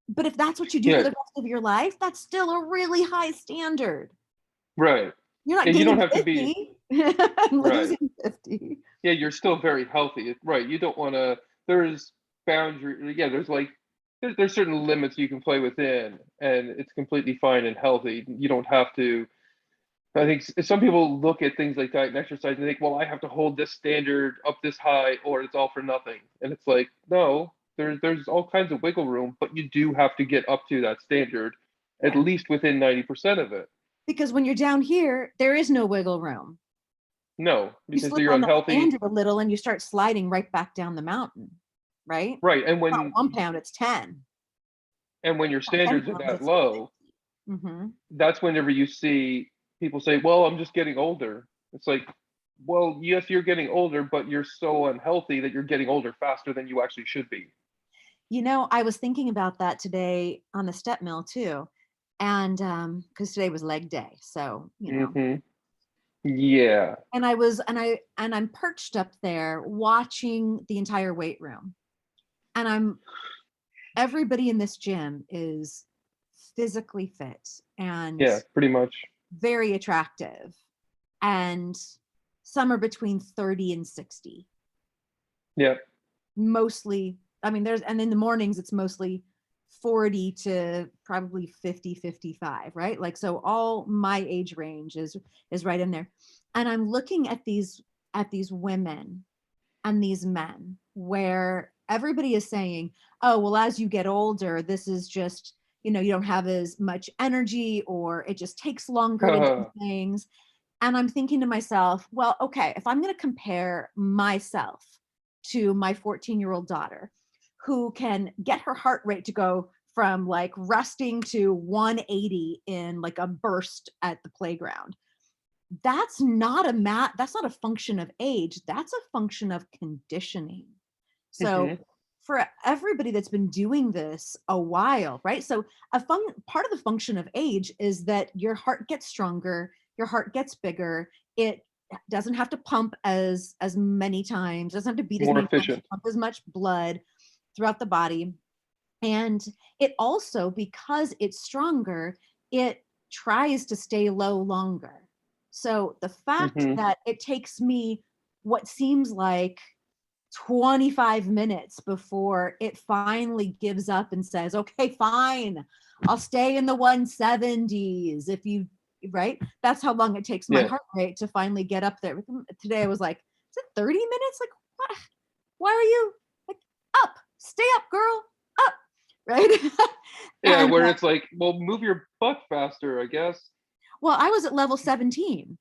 [SPEAKER 1] But if that's what you do for
[SPEAKER 2] Yeah.
[SPEAKER 1] the rest of your life, that's still a really high standard.
[SPEAKER 2] Right.
[SPEAKER 1] You're not
[SPEAKER 2] And you don't
[SPEAKER 1] gaining
[SPEAKER 2] have to be
[SPEAKER 1] 50 and
[SPEAKER 2] right.
[SPEAKER 1] losing 50.
[SPEAKER 2] Yeah, you're still very healthy. Right. You don't want to. There's boundary. Yeah. There's like there's certain limits you can play within, and it's completely fine and healthy. You don't have to. I think some people look at things like diet and exercise and think, well, I have to hold this standard up this high, or it's all for nothing. And it's like, no, there's all kinds of wiggle room, but you do have to get up to that standard, at
[SPEAKER 1] Yeah.
[SPEAKER 2] least within 90% of it.
[SPEAKER 1] Because when you're down here, there is no wiggle room.
[SPEAKER 2] No,
[SPEAKER 1] You
[SPEAKER 2] because
[SPEAKER 1] slip
[SPEAKER 2] you're
[SPEAKER 1] on that
[SPEAKER 2] unhealthy.
[SPEAKER 1] standard a little and you start sliding right back down the mountain, right?
[SPEAKER 2] Right.
[SPEAKER 1] Not 1 pound, it's 10.
[SPEAKER 2] And when your
[SPEAKER 1] Not 10
[SPEAKER 2] standards are
[SPEAKER 1] pounds,
[SPEAKER 2] that
[SPEAKER 1] it's
[SPEAKER 2] low,
[SPEAKER 1] 50. Mm-hmm.
[SPEAKER 2] that's whenever you see people say, well, I'm just getting older. It's like, well, yes, you're getting older, but you're so unhealthy that you're getting older faster than you actually should be.
[SPEAKER 1] I was thinking about that today on the step mill too. And because today was leg day. So.
[SPEAKER 2] Hmm. Yeah.
[SPEAKER 1] And I'm perched up there watching the entire weight room. And everybody in this gym is physically fit and
[SPEAKER 2] Yeah, pretty much.
[SPEAKER 1] very attractive. And some are between 30 and 60.
[SPEAKER 2] Yeah.
[SPEAKER 1] Mostly, and in the mornings it's mostly 40 to probably 50, 55, right? Like, so all my age range is right in there. And I'm looking at these women and these men, where everybody is saying, oh, well, as you get older, this is just, you know, you don't have as much energy, or it just takes longer to do things. And I'm thinking to myself, well, okay, if I'm going to compare myself to my 14-year-old daughter, who can get her heart rate to go from like resting to 180 in like a burst at the playground, that's not that's not a function of age, that's a function of conditioning. So
[SPEAKER 2] Hmm.
[SPEAKER 1] for everybody that's been doing this a while, right? So a part of the function of age is that your heart gets stronger, your heart gets bigger, it doesn't have to pump as many times, doesn't have to beat as
[SPEAKER 2] More
[SPEAKER 1] many times,
[SPEAKER 2] efficient.
[SPEAKER 1] pump as much blood throughout the body. And it also, because it's stronger, it tries to stay low longer. So the fact
[SPEAKER 2] Hmm.
[SPEAKER 1] that it takes me what seems like 25 minutes before it finally gives up and says, okay, fine, I'll stay in the 170s. If you, right? That's how long it takes my
[SPEAKER 2] Yeah.
[SPEAKER 1] heart rate to finally get up there. Today I was like, is it 30 minutes? Like, what? Why are you like up? Stay up, girl, up, right?
[SPEAKER 2] Yeah,
[SPEAKER 1] and
[SPEAKER 2] where it's like, well, move your butt faster, I guess.
[SPEAKER 1] well, I was at level 17.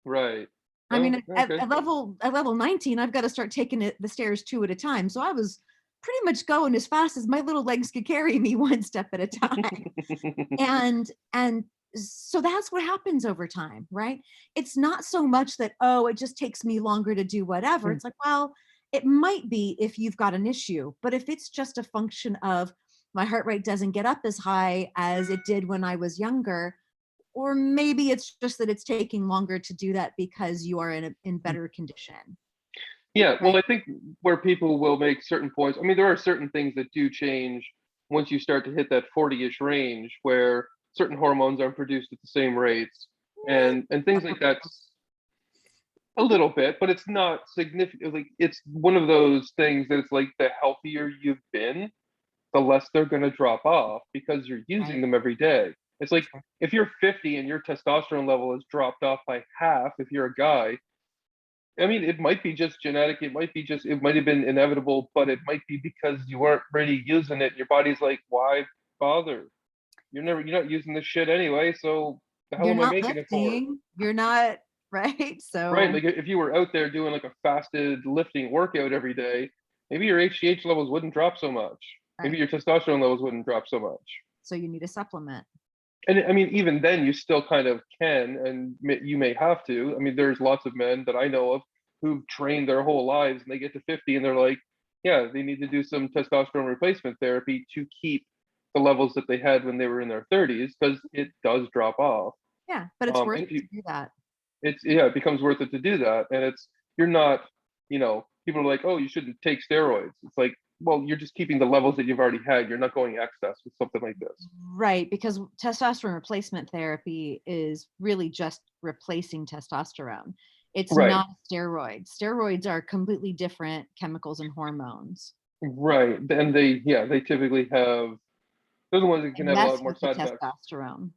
[SPEAKER 2] Right.
[SPEAKER 1] I mean,
[SPEAKER 2] Oh, okay.
[SPEAKER 1] at level 19, I've got to start taking the stairs two at a time. So I was pretty much going as fast as my little legs could carry me, one step at a time. And so that's what happens over time, right? It's not so much that, oh, it just takes me longer to do whatever. It's like, well, it might be if you've got an issue, but if it's just a function of my heart rate doesn't get up as high as it did when I was younger, or maybe it's just that it's taking longer to do that because you are in better condition,
[SPEAKER 2] Yeah, well,
[SPEAKER 1] right?
[SPEAKER 2] I think where people will make certain points, I mean, there are certain things that do change once you start to hit that 40-ish range where certain hormones aren't produced at the same rates
[SPEAKER 1] Eh,
[SPEAKER 2] and things like that a little bit, but it's not significant. Like it's one of those things that it's like the healthier you've been, the less they're going to drop off because you're using
[SPEAKER 1] right,
[SPEAKER 2] them every day. It's like
[SPEAKER 1] sure.
[SPEAKER 2] if you're 50 and your testosterone level has dropped off by half, if you're a guy, I mean, it might be just genetic. It might be just, it might have been inevitable, but it might be because you weren't really using it. Your body's like, why bother? You're not using this shit anyway. So the hell
[SPEAKER 1] You're
[SPEAKER 2] am I
[SPEAKER 1] not
[SPEAKER 2] making it for?
[SPEAKER 1] lifting, you're not, right?
[SPEAKER 2] Right?
[SPEAKER 1] So
[SPEAKER 2] Like if you were out there doing like a fasted lifting workout every day, maybe your HGH levels wouldn't drop so much. Maybe
[SPEAKER 1] right,
[SPEAKER 2] your testosterone levels wouldn't drop so much.
[SPEAKER 1] so you need a supplement.
[SPEAKER 2] And I mean, even then, you still kind of can, and you may have to. I mean, there's lots of men that I know of who've trained their whole lives, and they get to 50, and they're like, yeah, they need to do some testosterone replacement therapy to keep the levels that they had when they were in their 30s, because it does drop off.
[SPEAKER 1] Yeah, but it's worth
[SPEAKER 2] And
[SPEAKER 1] it to do that.
[SPEAKER 2] it's yeah, it becomes worth it to do that, and it's you're not, people are like, oh, you shouldn't take steroids. It's like, well, you're just keeping the levels that you've already had. You're not going excess with something like this.
[SPEAKER 1] Right, because testosterone replacement therapy is really just replacing testosterone. It's
[SPEAKER 2] Right.
[SPEAKER 1] not steroids. Steroids are completely different chemicals and hormones.
[SPEAKER 2] Right. And they typically have, they're the ones that
[SPEAKER 1] They
[SPEAKER 2] can have a
[SPEAKER 1] mess
[SPEAKER 2] lot more
[SPEAKER 1] with the
[SPEAKER 2] side effects.
[SPEAKER 1] testosterone.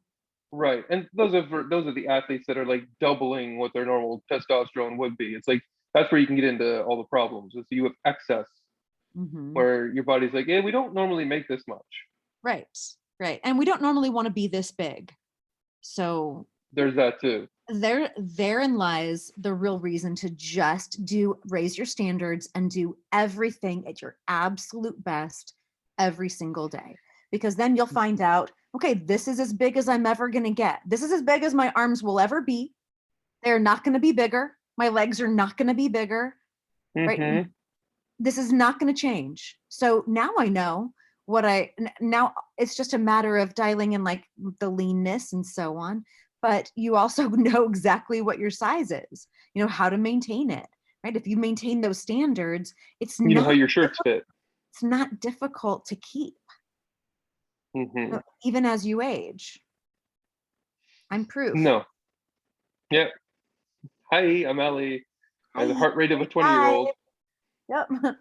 [SPEAKER 2] Right. And those are the athletes that are like doubling what their normal testosterone would be. It's like that's where you can get into all the problems. Is you have excess
[SPEAKER 1] Hmm.
[SPEAKER 2] where your body's like, yeah, we don't normally make this much.
[SPEAKER 1] Right, right. And we don't normally want to be this big. So
[SPEAKER 2] There's that too.
[SPEAKER 1] therein lies the real reason to just raise your standards and do everything at your absolute best every single day, because then you'll find out, okay, this is as big as I'm ever going to get, this is as big as my arms will ever be, they're not going to be bigger, my legs are not going to be bigger, right?
[SPEAKER 2] Hmm.
[SPEAKER 1] This is not going to change. So now I know now it's just a matter of dialing in like the leanness and so on. But you also know exactly what your size is, how to maintain it, right? If you maintain those standards,
[SPEAKER 2] You know how your shirts fit.
[SPEAKER 1] it's not difficult to keep,
[SPEAKER 2] Hmm.
[SPEAKER 1] even as you age. I'm proof.
[SPEAKER 2] No. Yeah. Hi, I'm Ellie. I have the
[SPEAKER 1] Hi,
[SPEAKER 2] heart rate of a 20-year
[SPEAKER 1] 45.
[SPEAKER 2] old,
[SPEAKER 1] Yep.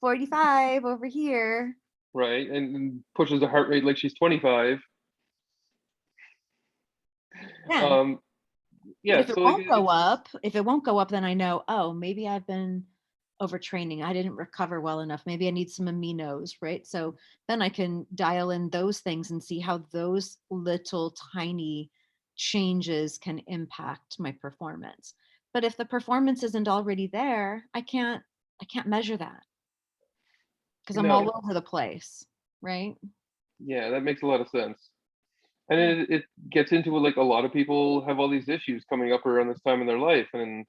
[SPEAKER 1] 45 over here.
[SPEAKER 2] right? And pushes the heart rate like she's 25.
[SPEAKER 1] Yeah.
[SPEAKER 2] Um,
[SPEAKER 1] But
[SPEAKER 2] yeah, so like
[SPEAKER 1] if it won't go up, then I know, oh, maybe I've been overtraining. I didn't recover well enough. Maybe I need some aminos, right? So then I can dial in those things and see how those little tiny changes can impact my performance. But if the performance isn't already there, I can't measure that because I'm all
[SPEAKER 2] No.
[SPEAKER 1] over the place, right?
[SPEAKER 2] Yeah, that makes a lot of sense. And it gets into like a lot of people have all these issues coming up around this time in their life, and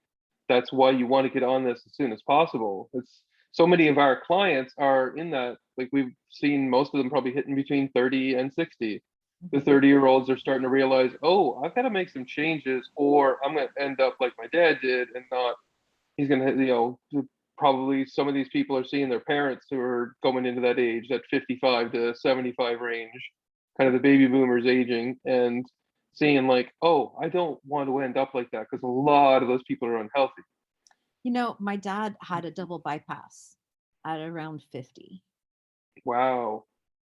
[SPEAKER 2] that's why you want to get on this as soon as possible. It's so many of our clients are in that, like we've seen most of them probably hitting between 30 and 60. The
[SPEAKER 1] Mhm.
[SPEAKER 2] 30-year-olds are starting to realize, oh, I've got to make some changes, or I'm going to end up like my dad did, and not, he's going to, probably some of these people are seeing their parents who are going into that age, that 55 to 75 range, kind of the baby boomers aging, and seeing like, oh, I don't want to end up like that, because a lot of those people are unhealthy.
[SPEAKER 1] My dad had a double bypass at around 50.
[SPEAKER 2] Wow,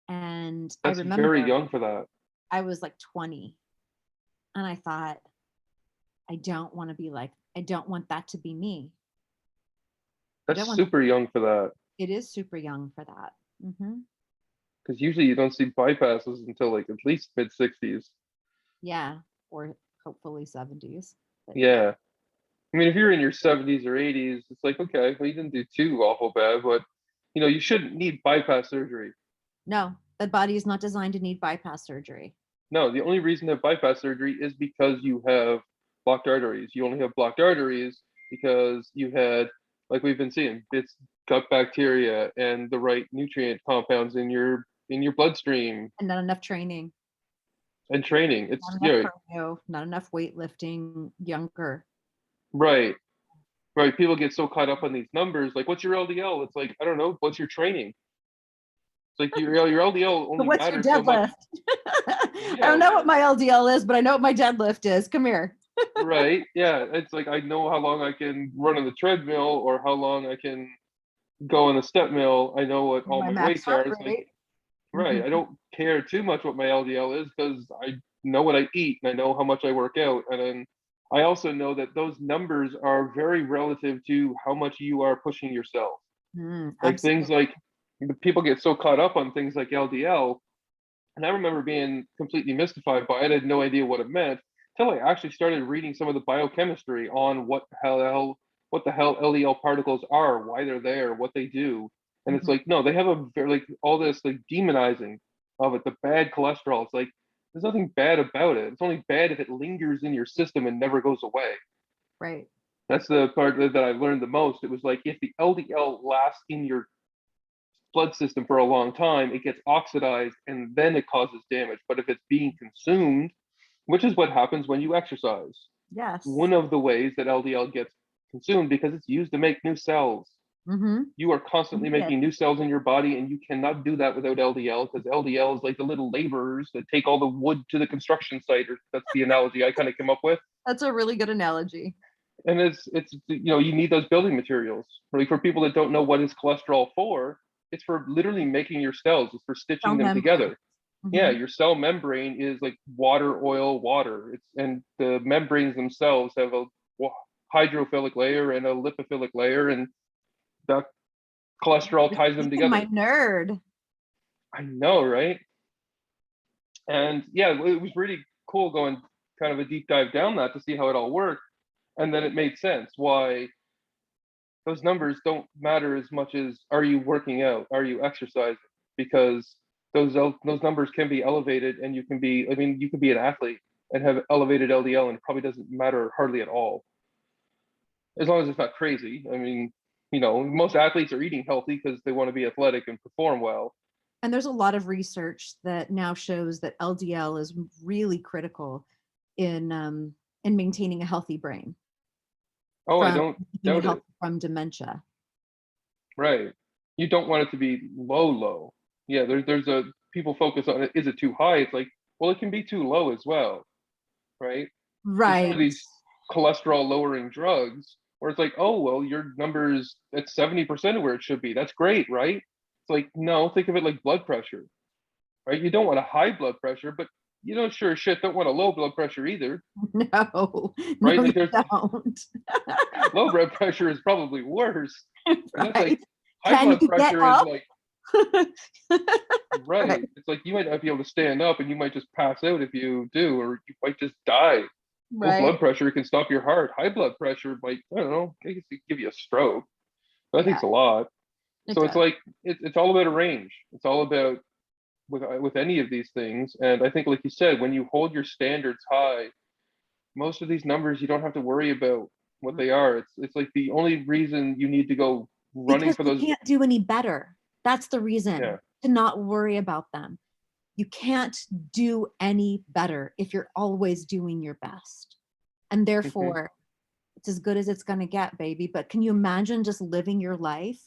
[SPEAKER 1] And I
[SPEAKER 2] that's very
[SPEAKER 1] remember
[SPEAKER 2] young for that.
[SPEAKER 1] I was like 20 and I thought, I don't want that to be me. I don't
[SPEAKER 2] That's
[SPEAKER 1] want,
[SPEAKER 2] super young for that,
[SPEAKER 1] it is super young for that. Hmm.
[SPEAKER 2] because usually you don't see bypasses until like at least mid 60s.
[SPEAKER 1] Yeah. Or hopefully 70s. But yeah.
[SPEAKER 2] Yeah. I mean, if you're in your 70s or 80s, it's like, okay, well, you didn't do too awful bad, but you shouldn't need bypass surgery.
[SPEAKER 1] No, the body is not designed to need bypass surgery.
[SPEAKER 2] No, the only reason to have bypass surgery is because you have blocked arteries. You only have blocked arteries because you had, like we've been seeing, it's gut bacteria and the right nutrient compounds in your bloodstream
[SPEAKER 1] And not enough training,
[SPEAKER 2] and training. It's
[SPEAKER 1] not enough
[SPEAKER 2] yeah,
[SPEAKER 1] cardio, not enough weightlifting younger.
[SPEAKER 2] right. Right. People get so caught up on these numbers. Like, what's your LDL? It's like, I don't know. What's your training? It's like your LDL
[SPEAKER 1] But
[SPEAKER 2] only
[SPEAKER 1] what's your
[SPEAKER 2] matters so much.
[SPEAKER 1] deadlift? I
[SPEAKER 2] Yeah,
[SPEAKER 1] don't know what my LDL is, but I know what my deadlift is. Come here.
[SPEAKER 2] right. Yeah. It's like I know how long I can run on the treadmill or how long I can go on the step mill. I know what all
[SPEAKER 1] My
[SPEAKER 2] my
[SPEAKER 1] max
[SPEAKER 2] weights are.
[SPEAKER 1] heart
[SPEAKER 2] It's like,
[SPEAKER 1] rate.
[SPEAKER 2] right. I don't care too much what my LDL is because I know what I eat and I know how much I work out. And then I also know that those numbers are very relative to how much you are pushing yourself. Like things
[SPEAKER 1] Absolutely.
[SPEAKER 2] like people get so caught up on things like LDL. And I remember being completely mystified by it. I had no idea what it meant until I actually started reading some of the biochemistry on what the hell LDL particles are, why they're there, what they do. And it's
[SPEAKER 1] Mhm.
[SPEAKER 2] like, no, they have a very like all this like demonizing of it, the bad cholesterol. It's like there's nothing bad about it. It's only bad if it lingers in your system and never goes away.
[SPEAKER 1] Right.
[SPEAKER 2] That's the part that I learned the most. It was like if the LDL lasts in your blood system for a long time, it gets oxidized and then it causes damage. But if it's being consumed, which is what happens when you exercise,
[SPEAKER 1] Yes.
[SPEAKER 2] one of the ways that LDL gets consumed because it's used to make new cells.
[SPEAKER 1] Mm-hmm.
[SPEAKER 2] You are constantly
[SPEAKER 1] Yes.
[SPEAKER 2] making new cells in your body, and you cannot do that without LDL because LDL is like the little laborers that take all the wood to the construction site. Or that's the analogy I kind of came up with.
[SPEAKER 1] That's a really good analogy.
[SPEAKER 2] And it's you need those building materials. Like for people that don't know what is cholesterol for, it's for literally making your cells. It's for
[SPEAKER 1] Cell
[SPEAKER 2] stitching them
[SPEAKER 1] membrane.
[SPEAKER 2] together. Yeah,
[SPEAKER 1] Mm-hmm.
[SPEAKER 2] your cell membrane is like water, oil, water. It's and the membranes themselves have a hydrophilic layer and a lipophilic layer, and the cholesterol
[SPEAKER 1] You're
[SPEAKER 2] ties them
[SPEAKER 1] speaking my
[SPEAKER 2] together.
[SPEAKER 1] nerd.
[SPEAKER 2] I know, right? And yeah, it was really cool going kind of a deep dive down that to see how it all worked, and then it made sense why those numbers don't matter as much as are you working out, are you exercising, because those numbers can be elevated, and you can be, I mean, you could be an athlete and have elevated LDL and it probably doesn't matter hardly at all, as long as it's not crazy. I mean, most athletes are eating healthy because they want to be athletic and perform well.
[SPEAKER 1] And there's a lot of research that now shows that LDL is really critical in um, in maintaining a healthy brain,
[SPEAKER 2] Oh, I
[SPEAKER 1] from
[SPEAKER 2] don't
[SPEAKER 1] keeping it
[SPEAKER 2] doubt it.
[SPEAKER 1] healthy from dementia.
[SPEAKER 2] Right. You don't want it to be low. Yeah, there's a people focus on it. Is it too high? It's like, well, it can be too low as well, right? There's some of
[SPEAKER 1] Right.
[SPEAKER 2] these cholesterol lowering drugs where it's like, oh, well, your number is at 70% of where it should be. That's great, right? It's like, no, think of it like blood pressure, right? You don't want a high blood pressure, but you don't sure as shit don't want a low blood pressure either,
[SPEAKER 1] No,
[SPEAKER 2] right?
[SPEAKER 1] no,
[SPEAKER 2] Like
[SPEAKER 1] you
[SPEAKER 2] there's
[SPEAKER 1] don't.
[SPEAKER 2] low blood pressure is probably worse. And that's like
[SPEAKER 1] Right.
[SPEAKER 2] high
[SPEAKER 1] Can
[SPEAKER 2] blood
[SPEAKER 1] you get
[SPEAKER 2] pressure is
[SPEAKER 1] up?
[SPEAKER 2] like,
[SPEAKER 1] Right,
[SPEAKER 2] right. It's like you might not be able to stand up and you might just pass out if you do, or you might just die. Low
[SPEAKER 1] right.
[SPEAKER 2] blood pressure can stop your heart. High blood pressure might, I don't know, I guess it give you a stroke. But I think
[SPEAKER 1] Yeah,
[SPEAKER 2] it's a lot.
[SPEAKER 1] it
[SPEAKER 2] So it's
[SPEAKER 1] does.
[SPEAKER 2] like it's all about a range. It's all about with any of these things. And I think, like you said, when you hold your standards high, most of these numbers you don't have to worry about what they are. It's like the only reason you need to go running
[SPEAKER 1] Because
[SPEAKER 2] for
[SPEAKER 1] you
[SPEAKER 2] those.
[SPEAKER 1] can't do any better. That's the
[SPEAKER 2] Yeah.
[SPEAKER 1] reason to not worry about them. You can't do any better if you're always doing your best. And
[SPEAKER 2] Hmm.
[SPEAKER 1] therefore, it's as good as it's going to get, baby. But can you imagine just living your life?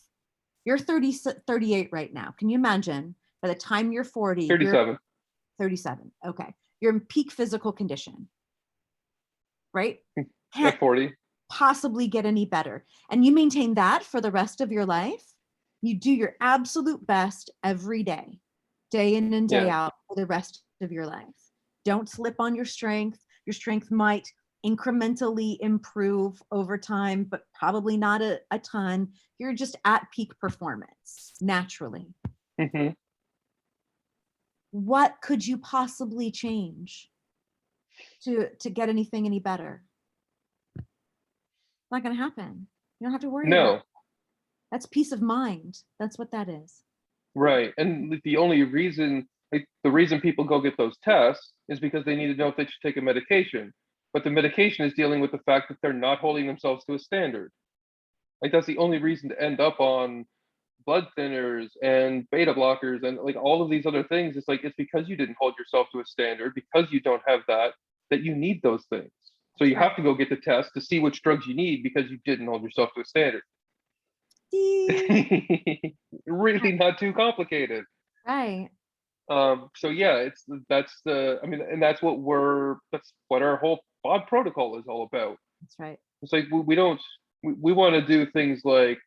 [SPEAKER 1] You're 30, 38 right now. Can you imagine by the time you're 40, you're
[SPEAKER 2] 37.
[SPEAKER 1] 37? Okay. You're in peak physical condition, right? Can't
[SPEAKER 2] At 40.
[SPEAKER 1] possibly get any better. And you maintain that for the rest of your life. You do your absolute best every day, day in and day
[SPEAKER 2] Yeah.
[SPEAKER 1] out for the rest of your life. Don't slip on your strength. Your strength might incrementally improve over time, but probably not a ton. You're just at peak performance naturally.
[SPEAKER 2] Hmm.
[SPEAKER 1] What could you possibly change to get anything any better? It's not going to happen. You don't have to worry about it.
[SPEAKER 2] No.
[SPEAKER 1] That's peace of mind. That's what that is.
[SPEAKER 2] Right. And the only reason, like the reason people go get those tests is because they need to know if they should take a medication. But the medication is dealing with the fact that they're not holding themselves to a standard. Like that's the only reason to end up on blood thinners and beta blockers and like all of these other things. It's like it's because you didn't hold yourself to a standard, because you don't have that, that you need those things. So
[SPEAKER 1] That's
[SPEAKER 2] you
[SPEAKER 1] right.
[SPEAKER 2] have to go get the test to see which drugs you need because you didn't hold yourself to a standard. Really not too complicated.
[SPEAKER 1] Right.
[SPEAKER 2] So yeah, that's the, I mean, and that's what our whole bod protocol is all about.
[SPEAKER 1] That's right.
[SPEAKER 2] It's like we don't we want to do things like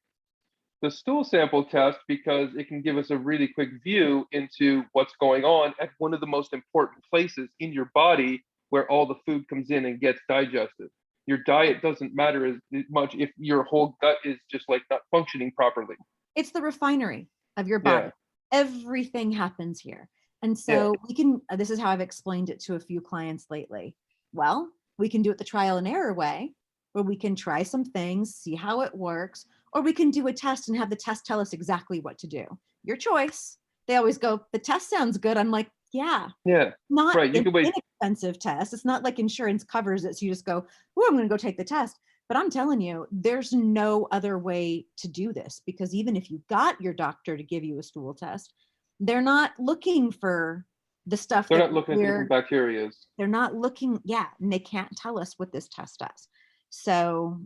[SPEAKER 2] the stool sample test because it can give us a really quick view into what's going on at one of the most important places in your body where all the food comes in and gets digested. Your diet doesn't matter as much if your whole gut is just like not functioning properly.
[SPEAKER 1] It's the refinery of your body.
[SPEAKER 2] Yeah,
[SPEAKER 1] Everything happens here. And
[SPEAKER 2] yeah,
[SPEAKER 1] so we can, this is how I've explained it to a few clients lately. Well, we can do it the trial and error way, where we can try some things, see how it works, or we can do a test and have the test tell us exactly what to do. Your choice. They always go, the test sounds good. I'm like, yeah,
[SPEAKER 2] yeah.
[SPEAKER 1] not
[SPEAKER 2] Right. You
[SPEAKER 1] an
[SPEAKER 2] can wait.
[SPEAKER 1] inexpensive test. It's not like insurance covers it. So you just go, oh, I'm going to go take the test. But I'm telling you, there's no other way to do this because even if you got your doctor to give you a stool test, they're not looking for the stuff
[SPEAKER 2] They're
[SPEAKER 1] that
[SPEAKER 2] not looking at the different
[SPEAKER 1] we're,
[SPEAKER 2] bacterias.
[SPEAKER 1] they're not looking, yeah, and they can't tell us what this test does. So,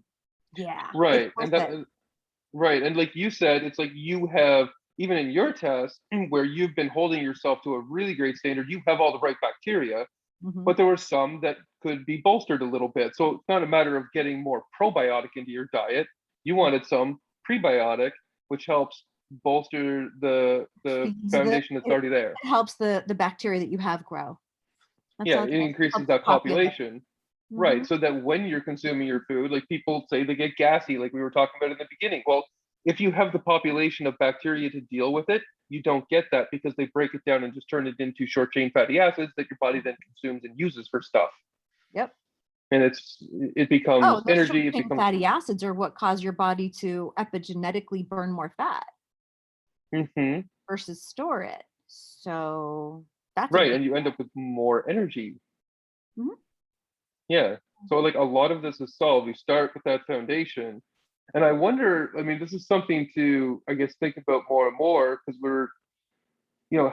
[SPEAKER 1] yeah, it's
[SPEAKER 2] Right.
[SPEAKER 1] worth
[SPEAKER 2] And that,
[SPEAKER 1] it.
[SPEAKER 2] right. And like you said, it's like you have, even in your test, where you've been holding yourself to a really great standard, you have all the right bacteria,
[SPEAKER 1] Mhm.
[SPEAKER 2] but there were some that could be bolstered a little bit. So it's not a matter of getting more probiotic into your diet. You wanted some prebiotic, which helps bolster the
[SPEAKER 1] Feeds the,
[SPEAKER 2] foundation that's
[SPEAKER 1] it
[SPEAKER 2] already there.
[SPEAKER 1] helps the bacteria that you have grow. That's
[SPEAKER 2] Yeah,
[SPEAKER 1] all
[SPEAKER 2] it
[SPEAKER 1] it does.
[SPEAKER 2] increases
[SPEAKER 1] Helps
[SPEAKER 2] that
[SPEAKER 1] populate.
[SPEAKER 2] population.
[SPEAKER 1] Hmm.
[SPEAKER 2] Right. So that when you're consuming your food, like people say they get gassy, like we were talking about in the beginning. Well, if you have the population of bacteria to deal with it, you don't get that because they break it down and just turn it into short chain fatty acids that your body then consumes and uses for stuff.
[SPEAKER 1] Yep.
[SPEAKER 2] And it becomes
[SPEAKER 1] Oh, those short
[SPEAKER 2] energy, it
[SPEAKER 1] chain
[SPEAKER 2] becomes.
[SPEAKER 1] fatty acids are what cause your body to epigenetically burn more fat
[SPEAKER 2] Hmm.
[SPEAKER 1] versus store it. So that's a
[SPEAKER 2] Right.
[SPEAKER 1] good.
[SPEAKER 2] And you end up with more energy.
[SPEAKER 1] Mhm.
[SPEAKER 2] Yeah. So like a lot of this is solved. You start with that foundation. And I wonder, I mean, this is something to, I guess, think about more and more because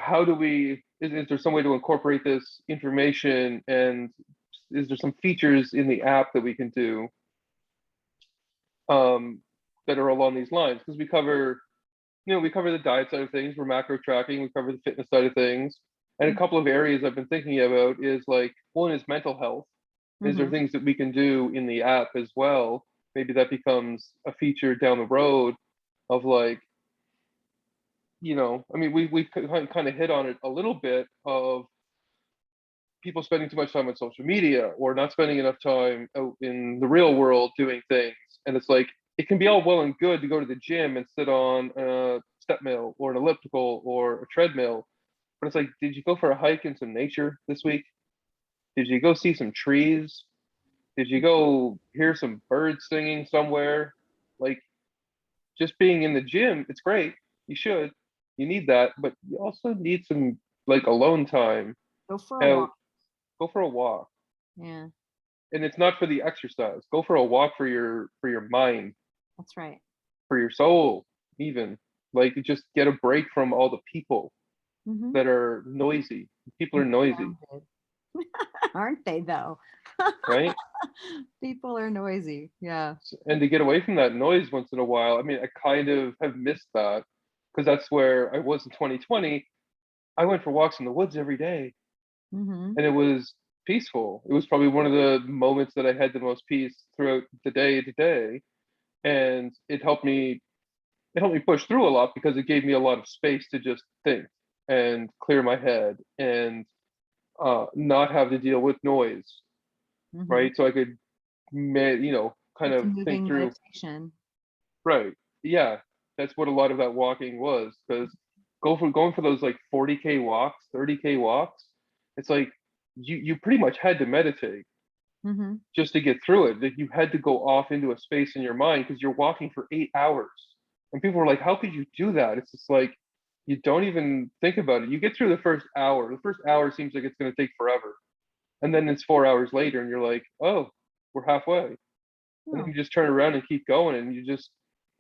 [SPEAKER 2] how do we, is there some way to incorporate this information and is there some features in the app that we can do um, that are along these lines? Because we cover the diet side of things, we're macro tracking, we cover the fitness side of things. And a couple of areas I've been thinking about is like, one is mental health. Is there
[SPEAKER 1] Mhm.
[SPEAKER 2] things that we can do in the app as well? Maybe that becomes a feature down the road of like, I mean, we kind of hit on it a little bit of people spending too much time on social media or not spending enough time out in the real world doing things. And it's like, it can be all well and good to go to the gym and sit on a step mill or an elliptical or a treadmill. But it's like, did you go for a hike in some nature this week? Did you go see some trees? Did you go hear some birds singing somewhere? Like, just being in the gym, it's great. You should. You need that, but you also need some like alone time
[SPEAKER 1] Go for a
[SPEAKER 2] out.
[SPEAKER 1] walk.
[SPEAKER 2] Go for a walk.
[SPEAKER 1] Yeah,
[SPEAKER 2] And it's not for the exercise. Go for a walk for your mind,
[SPEAKER 1] that's right.
[SPEAKER 2] for your soul, even. Like just get a break from all the people
[SPEAKER 1] Mm-hmm.
[SPEAKER 2] that are noisy. People are noisy,
[SPEAKER 1] Aren't they though?
[SPEAKER 2] right?
[SPEAKER 1] People are noisy. Yeah.
[SPEAKER 2] And to get away from that noise once in a while, I mean, I kind of have missed that because that's where I was in 2020. I went for walks in the woods every day
[SPEAKER 1] Mm-hmm.
[SPEAKER 2] and it was peaceful. It was probably one of the moments that I had the most peace throughout the day to day. And it helped me push through a lot because it gave me a lot of space to just think and clear my head and not have to deal with noise,
[SPEAKER 1] Mm-hmm.
[SPEAKER 2] right? So I could, kind
[SPEAKER 1] It's a
[SPEAKER 2] of think
[SPEAKER 1] moving
[SPEAKER 2] through,
[SPEAKER 1] meditation.
[SPEAKER 2] right? Yeah, that's what a lot of that walking was. Because going for those like 40K walks, 30K walks, it's like you pretty much had to meditate
[SPEAKER 1] Mm-hmm.
[SPEAKER 2] just to get through it. That you had to go off into a space in your mind because you're walking for 8 hours. And people were like, how could you do that? It's just like, you don't even think about it. You get through the first hour. The first hour seems like it's going to take forever. And then it's 4 hours later, and you're like, oh, we're halfway. And then
[SPEAKER 1] Oh.
[SPEAKER 2] you just turn around and keep going. And you just,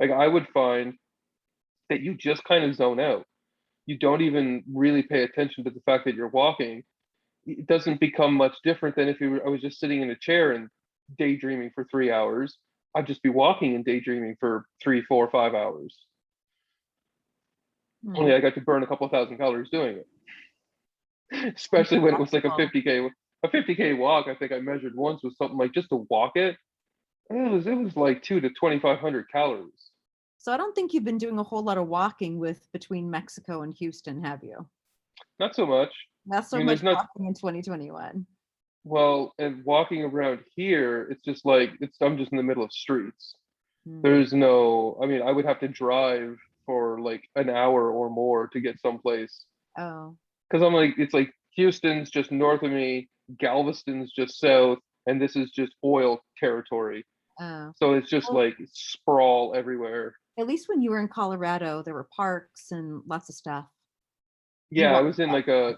[SPEAKER 2] like, I would find that you just kind of zone out. You don't even really pay attention to the fact that you're walking. It doesn't become much different than if I was just sitting in a chair and daydreaming for 3 hours. I'd just be walking and daydreaming for 3, 4, 5 hours.
[SPEAKER 1] Mm.
[SPEAKER 2] Only I got to burn a couple thousand calories doing it, especially when it was like
[SPEAKER 1] Flexible.
[SPEAKER 2] a 50K walk. I think I measured once was something like just to walk it. It was like 2 to 2,500 calories.
[SPEAKER 1] So I don't think you've been doing a whole lot of walking with between Mexico and Houston, have you?
[SPEAKER 2] Not so much.
[SPEAKER 1] Not
[SPEAKER 2] I
[SPEAKER 1] so
[SPEAKER 2] mean,
[SPEAKER 1] much
[SPEAKER 2] there's not
[SPEAKER 1] walking in 2021.
[SPEAKER 2] well, and walking around here, it's just like I'm just in the middle of streets.
[SPEAKER 1] Hmm.
[SPEAKER 2] There's no, I mean, I would have to drive for like an hour or more to get someplace.
[SPEAKER 1] Oh,
[SPEAKER 2] Because I'm like, it's like Houston's just north of me, Galveston's just south, and this is just oil territory.
[SPEAKER 1] oh.
[SPEAKER 2] So it's just
[SPEAKER 1] Well,
[SPEAKER 2] like sprawl everywhere.
[SPEAKER 1] at least when you were in Colorado, there were parks and lots of stuff. You
[SPEAKER 2] Yeah, I
[SPEAKER 1] walked
[SPEAKER 2] was in
[SPEAKER 1] that.
[SPEAKER 2] like a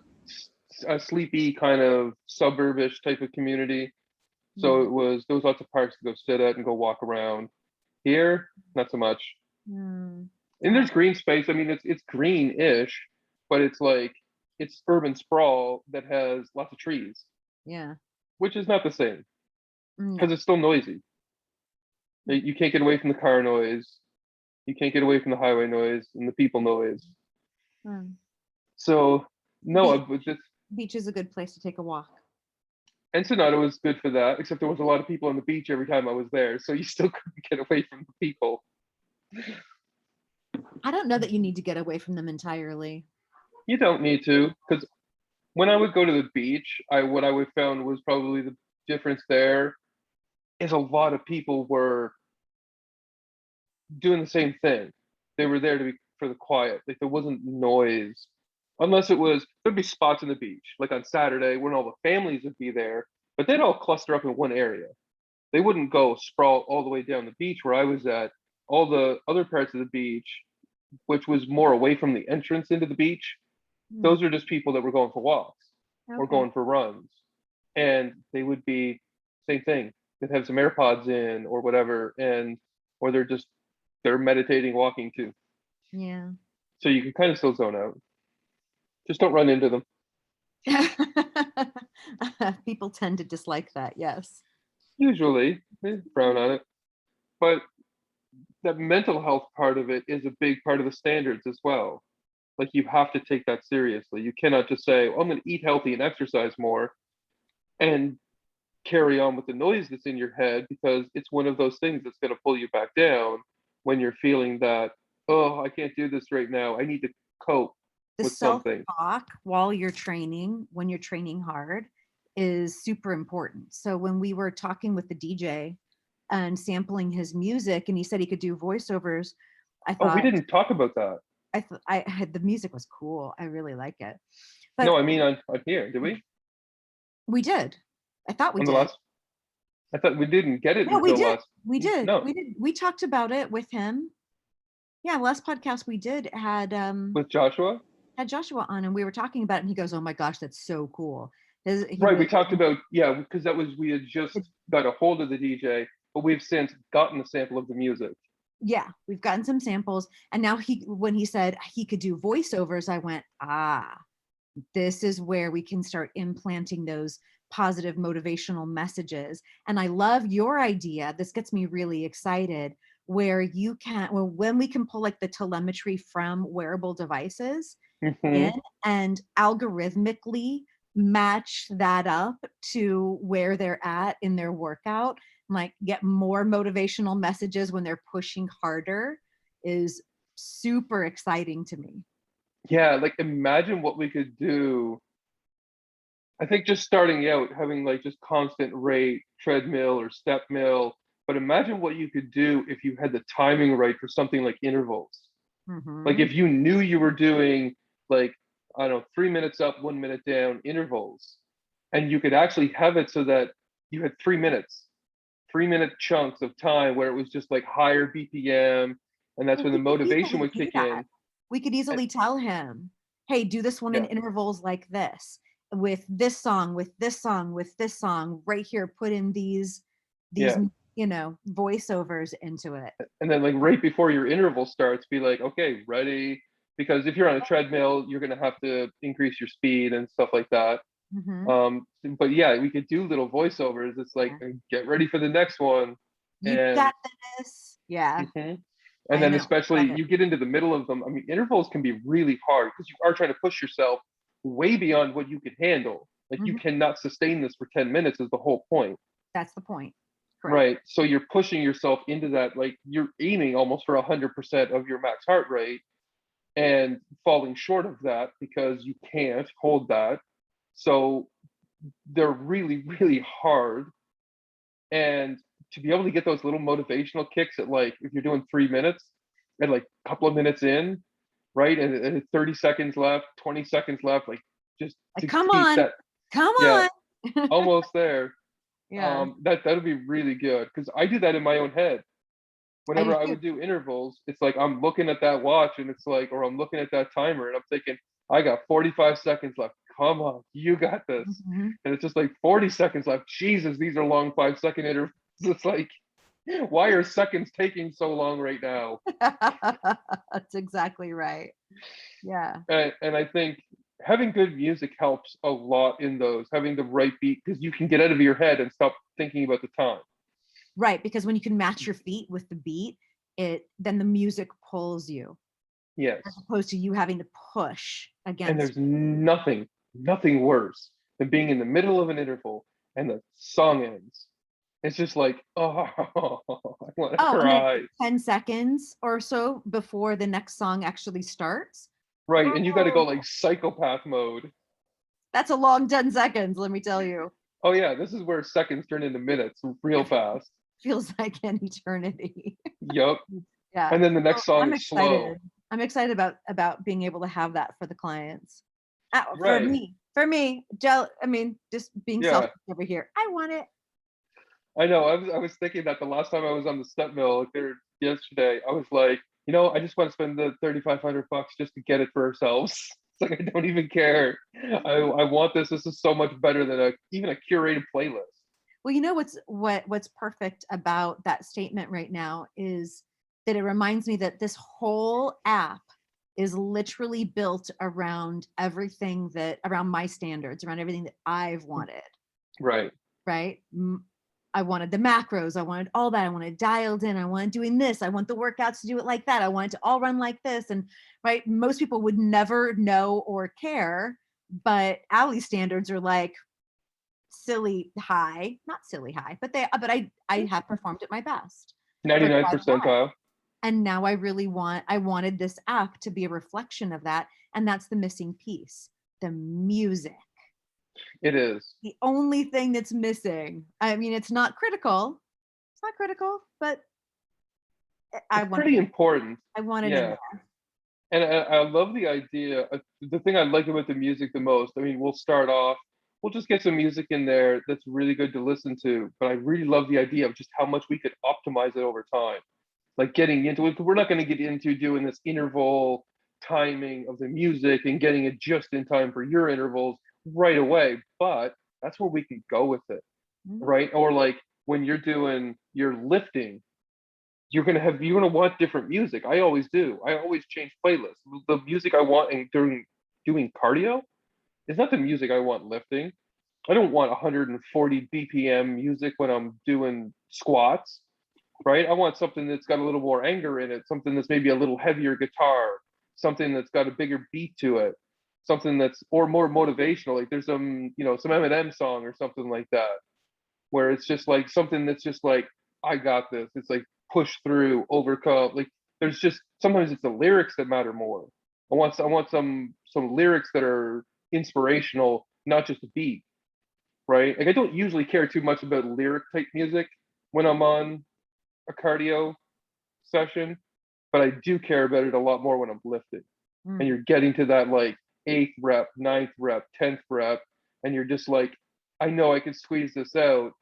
[SPEAKER 2] sleepy kind of suburbish type of community. So
[SPEAKER 1] Mm.
[SPEAKER 2] there was lots of parks to go sit at and go walk around. Here, not so much.
[SPEAKER 1] Mm.
[SPEAKER 2] And
[SPEAKER 1] Yeah,
[SPEAKER 2] there's green space. I mean, it's green-ish, but it's like it's urban sprawl that has lots of trees,
[SPEAKER 1] yeah.
[SPEAKER 2] which is not the same
[SPEAKER 1] No.
[SPEAKER 2] because it's still noisy. You can't get away from the car noise. You can't get away from the highway noise and the people noise.
[SPEAKER 1] Mm.
[SPEAKER 2] So no,
[SPEAKER 1] Beach,
[SPEAKER 2] but this
[SPEAKER 1] beach is a good place to take a walk.
[SPEAKER 2] Ensenada was good for that, except there was a lot of people on the beach every time I was there, so you still couldn't get away from the people.
[SPEAKER 1] I don't know that you need to get away from them entirely.
[SPEAKER 2] You don't need to, because when I would go to the beach, what I would found was probably the difference there is a lot of people were doing the same thing. They were there to be for the quiet. Like there wasn't noise. Unless it was there'd be spots on the beach, like on Saturday when all the families would be there, but they'd all cluster up in one area. They wouldn't go sprawl all the way down the beach where I was at. All the other parts of the beach, which was more away from the entrance into the beach,
[SPEAKER 1] Mm.
[SPEAKER 2] those are just people that were going for walks or
[SPEAKER 1] Okay.
[SPEAKER 2] going for runs. And they would be same thing. They'd have some AirPods in or whatever, and or they're meditating, walking too.
[SPEAKER 1] Yeah.
[SPEAKER 2] So you can kind of still zone out. Just don't run into them.
[SPEAKER 1] People tend to dislike that. Yes.
[SPEAKER 2] Usually, they frown on it. But the mental health part of it is a big part of the standards as well. Like you have to take that seriously. You cannot just say, "Oh, I'm going to eat healthy and exercise more," and carry on with the noise that's in your head because it's one of those things that's going to pull you back down when you're feeling that, oh, I can't do this right now. I need to cope
[SPEAKER 1] The
[SPEAKER 2] with something.
[SPEAKER 1] self-talk while you're training, when you're training hard, is super important. So when we were talking with the DJ and sampling his music, and he said he could do voiceovers, I
[SPEAKER 2] Oh, we
[SPEAKER 1] thought
[SPEAKER 2] didn't talk about that.
[SPEAKER 1] I had the music was cool. I really like it.
[SPEAKER 2] No,
[SPEAKER 1] But
[SPEAKER 2] I mean on here. Did we?
[SPEAKER 1] we did. I thought we
[SPEAKER 2] On the
[SPEAKER 1] did.
[SPEAKER 2] last? I thought we didn't get it
[SPEAKER 1] No, we
[SPEAKER 2] until
[SPEAKER 1] did.
[SPEAKER 2] last.
[SPEAKER 1] We did.
[SPEAKER 2] No,
[SPEAKER 1] We did. We talked about it with him. Yeah, last podcast we did
[SPEAKER 2] with Joshua.
[SPEAKER 1] had Joshua on, and we were talking about it, and he goes, "Oh my gosh, that's so cool." He
[SPEAKER 2] Right,
[SPEAKER 1] was
[SPEAKER 2] we talked about, yeah, because that was, we had just got a hold of the DJ, but we've since gotten a sample of the music.
[SPEAKER 1] yeah, we've gotten some samples, and now when he said he could do voiceovers, I went, this is where we can start implanting those positive motivational messages. And I love your idea. This gets me really excited, where you can, well, when we can pull like the telemetry from wearable devices in
[SPEAKER 2] Mm-hmm.
[SPEAKER 1] and algorithmically match that up to where they're at in their workout, like get more motivational messages when they're pushing harder, is super exciting to me.
[SPEAKER 2] Yeah, like imagine what we could do. I think just starting out, having like just constant rate, treadmill or step mill, but imagine what you could do if you had the timing right for something like intervals. Like
[SPEAKER 1] Mm-hmm.
[SPEAKER 2] if you knew you were doing like, I don't know, 3 minutes up, 1 minute down intervals, and you could actually have it so that you had 3 minutes, 3 minute chunks of time where it was just like higher BPM, and that's
[SPEAKER 1] Well,
[SPEAKER 2] when the
[SPEAKER 1] we could
[SPEAKER 2] motivation
[SPEAKER 1] easily
[SPEAKER 2] would
[SPEAKER 1] do
[SPEAKER 2] kick
[SPEAKER 1] that.
[SPEAKER 2] in.
[SPEAKER 1] We could
[SPEAKER 2] And
[SPEAKER 1] easily tell him, hey, do this one in
[SPEAKER 2] yeah,
[SPEAKER 1] intervals like this, with this song, with this song, with this song, right here, put in these,
[SPEAKER 2] yeah.
[SPEAKER 1] voiceovers into it.
[SPEAKER 2] And then like right before your interval starts, be like, okay, ready. Because if you're on a treadmill, you're gonna have to increase your speed and stuff like that.
[SPEAKER 1] Hmm.
[SPEAKER 2] But yeah, we could do little voiceovers. It's like
[SPEAKER 1] Yeah.
[SPEAKER 2] get ready for the next one.
[SPEAKER 1] You
[SPEAKER 2] And
[SPEAKER 1] got this. Yeah,
[SPEAKER 2] mhm. And
[SPEAKER 1] I
[SPEAKER 2] then
[SPEAKER 1] know. Love
[SPEAKER 2] especially
[SPEAKER 1] it.
[SPEAKER 2] you get into the middle of them. I mean, intervals can be really hard because you are trying to push yourself way beyond what you can handle. Like you
[SPEAKER 1] Hmm.
[SPEAKER 2] cannot sustain this for 10 minutes is the whole point.
[SPEAKER 1] That's the point. Correct.
[SPEAKER 2] Right. So you're pushing yourself into that, like you're aiming almost for 100% of your max heart rate and falling short of that because you can't hold that. So they're really, really hard. And to be able to get those little motivational kicks at like, if you're doing 3 minutes and like a couple of minutes in, right? And 30 seconds left, 20 seconds left, like just
[SPEAKER 1] Like,
[SPEAKER 2] to
[SPEAKER 1] come
[SPEAKER 2] keep
[SPEAKER 1] on,
[SPEAKER 2] that,
[SPEAKER 1] come
[SPEAKER 2] yeah,
[SPEAKER 1] on.
[SPEAKER 2] almost there.
[SPEAKER 1] Yeah,
[SPEAKER 2] That'll be really good because I do that in my own head.
[SPEAKER 1] I do
[SPEAKER 2] Whenever I
[SPEAKER 1] too.
[SPEAKER 2] would do intervals, it's like I'm looking at that watch and it's like, or I'm looking at that timer and I'm thinking, I got 45 seconds left. Come on, you got this.
[SPEAKER 1] Mhm.
[SPEAKER 2] And it's just like 40 seconds left. Jesus, these are long 5 second intervals. It's like, why are seconds taking so long right now?
[SPEAKER 1] That's exactly right. Yeah.
[SPEAKER 2] And I think having good music helps a lot in those, having the right beat, because you can get out of your head and stop thinking about the time.
[SPEAKER 1] Right, because when you can match your feet with the beat, it then the music pulls you, as
[SPEAKER 2] Yes.
[SPEAKER 1] opposed to you having to push
[SPEAKER 2] And
[SPEAKER 1] against.
[SPEAKER 2] there's nothing worse than being in the middle of an interval and the song ends. It's just like, oh, I want to
[SPEAKER 1] Oh, and then
[SPEAKER 2] cry.
[SPEAKER 1] 10 seconds or so before the next song actually starts.
[SPEAKER 2] Right. And you got to go
[SPEAKER 1] Oh,
[SPEAKER 2] like psychopath mode.
[SPEAKER 1] that's a long 10 seconds, let me tell you.
[SPEAKER 2] Oh, yeah. This is where seconds turn into minutes real
[SPEAKER 1] It
[SPEAKER 2] fast.
[SPEAKER 1] feels like an eternity.
[SPEAKER 2] Yup.
[SPEAKER 1] Yeah.
[SPEAKER 2] And then the
[SPEAKER 1] So
[SPEAKER 2] next song
[SPEAKER 1] I'm
[SPEAKER 2] is slow.
[SPEAKER 1] excited. I'm excited about being able to have that for the clients.
[SPEAKER 2] Right.
[SPEAKER 1] For me, I mean, just being
[SPEAKER 2] Yeah.
[SPEAKER 1] selfish over here. I want it.
[SPEAKER 2] I know. I was thinking that the last time I was on the step mill, like there yesterday, I was like, I just want to spend the $3,500 just to get it for ourselves. It's like I don't even care. I want this. This is so much better than even a curated playlist.
[SPEAKER 1] Well, what's perfect about that statement right now is that it reminds me that this whole app is literally built around everything that around my standards, around everything that I've wanted,
[SPEAKER 2] Right.
[SPEAKER 1] right? I wanted the macros, I wanted all that, I wanted dialed in, I wanted doing this, I want the workouts to do it like that, I want it to all run like this. And right, most people would never know or care, but Allie's standards are like silly high, not silly high, but I have performed at my best for
[SPEAKER 2] 99
[SPEAKER 1] quite a while.
[SPEAKER 2] percentile.
[SPEAKER 1] And now I wanted this app to be a reflection of that. And that's the missing piece, the music.
[SPEAKER 2] It is.
[SPEAKER 1] The only thing that's missing. I mean, it's not critical. It's not critical, but I
[SPEAKER 2] It's
[SPEAKER 1] want it
[SPEAKER 2] pretty
[SPEAKER 1] in.
[SPEAKER 2] important.
[SPEAKER 1] I want it in
[SPEAKER 2] Yeah.
[SPEAKER 1] there.
[SPEAKER 2] And I love the idea. The thing I like about the music the most, I mean, we'll start off, we'll just get some music in there that's really good to listen to. But I really love the idea of just how much we could optimize it over time. Like getting into it, we're not going to get into doing this interval timing of the music and getting it just in time for your intervals right away. But that's where we can go with it,
[SPEAKER 1] Mhm.
[SPEAKER 2] right? Or like when you're doing your lifting, you're gonna want different music. I always do. I always change playlists. The music I want during doing cardio is not the music I want lifting. I don't want 140 BPM music when I'm doing squats, right? I want something that's got a little more anger in it, something that's maybe a little heavier guitar, something that's got a bigger beat to it, something that's or more motivational. Like there's some Eminem song or something like that, where it's just like something that's just like, I got this. It's like push through, overcome. Like there's just sometimes it's the lyrics that matter more. I want some lyrics that are inspirational, not just a beat, right? Like I don't usually care too much about lyric type music when I'm on a cardio session, but I do care about it a lot more when I'm lifting. And
[SPEAKER 1] Mm.
[SPEAKER 2] you're getting to that like eighth rep, ninth rep, 10th rep, and you're just like, I know I can squeeze this out,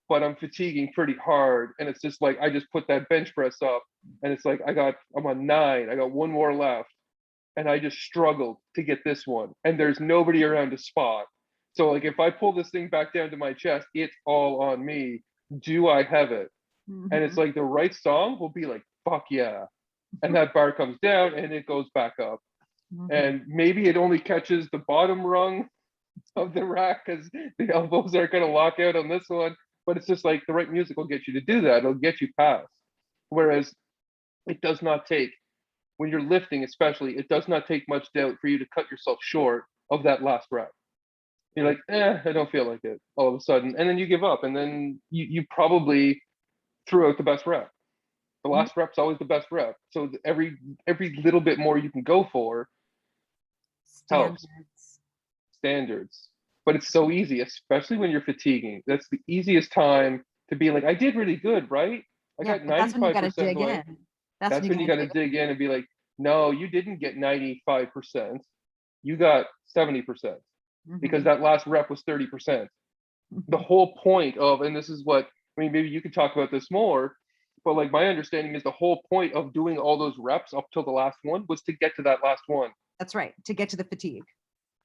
[SPEAKER 2] but I'm fatiguing pretty hard. And it's just like I just put that bench press up and it's like I'm on 9, I got one more left. And I just struggled to get this one. And there's nobody around to spot. So like if I pull this thing back down to my chest, it's all on me. Do I have it? And it's
[SPEAKER 1] Mhm.
[SPEAKER 2] like the right song will be like, fuck yeah. And that bar comes down and it goes back up.
[SPEAKER 1] Mhm.
[SPEAKER 2] And maybe it only catches the bottom rung of the rack because the elbows are going to lock out on this one. But it's just like the right music will get you to do that. It'll get you past. Whereas it does not take, when you're lifting, especially, it does not take much doubt for you to cut yourself short of that last rep. You're like, I don't feel like it all of a sudden. And then you give up. And then you probably threw out the best rep. The
[SPEAKER 1] Mhm.
[SPEAKER 2] last rep's always the best rep. So every little bit more you can go for helps.
[SPEAKER 1] Standards.
[SPEAKER 2] Standards. But it's so easy, especially when you're fatiguing. That's the easiest time to be like, I did really good, right? I
[SPEAKER 1] Yeah,
[SPEAKER 2] got
[SPEAKER 1] but that's when you got to
[SPEAKER 2] 95% of
[SPEAKER 1] dig
[SPEAKER 2] the way.
[SPEAKER 1] in. That's when
[SPEAKER 2] That's
[SPEAKER 1] you
[SPEAKER 2] when you
[SPEAKER 1] got to
[SPEAKER 2] got to
[SPEAKER 1] dig
[SPEAKER 2] dig in and be like, no, you didn't get 95%. You got 70%
[SPEAKER 1] in.
[SPEAKER 2] because
[SPEAKER 1] Mhm.
[SPEAKER 2] that last rep was 30%. The
[SPEAKER 1] Mhm.
[SPEAKER 2] whole point of, and this is what, I mean, maybe you could talk about this more, but like my understanding is the whole point of doing all those reps up till the last one was to get to that last one.
[SPEAKER 1] That's right. To get to the fatigue.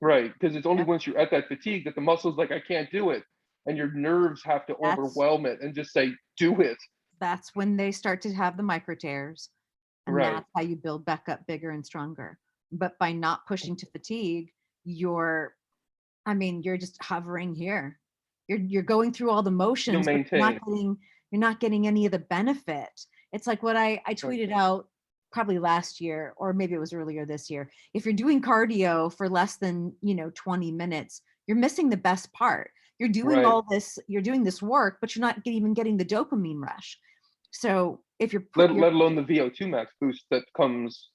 [SPEAKER 2] Right. Because it's only
[SPEAKER 1] Yep.
[SPEAKER 2] once you're at that fatigue that the muscle's like, I can't do it. And your nerves have to
[SPEAKER 1] That's
[SPEAKER 2] overwhelm it and just say, do it.
[SPEAKER 1] that's when they start to have the micro tears, and
[SPEAKER 2] Right.
[SPEAKER 1] that's how you build back up bigger and stronger. But by not pushing to fatigue, you're I mean, you're just hovering here. You're going through all the
[SPEAKER 2] You'll
[SPEAKER 1] motions, but
[SPEAKER 2] maintain.
[SPEAKER 1] you're not getting any of the benefit. It's like what I
[SPEAKER 2] Right.
[SPEAKER 1] tweeted out probably last year, or maybe it was earlier this year. If you're doing cardio for less than, 20 minutes, you're missing the best part.
[SPEAKER 2] Right.
[SPEAKER 1] You're doing this work, but you're not even getting the dopamine rush. So if you're put your
[SPEAKER 2] Let alone the VO2 max boost that comes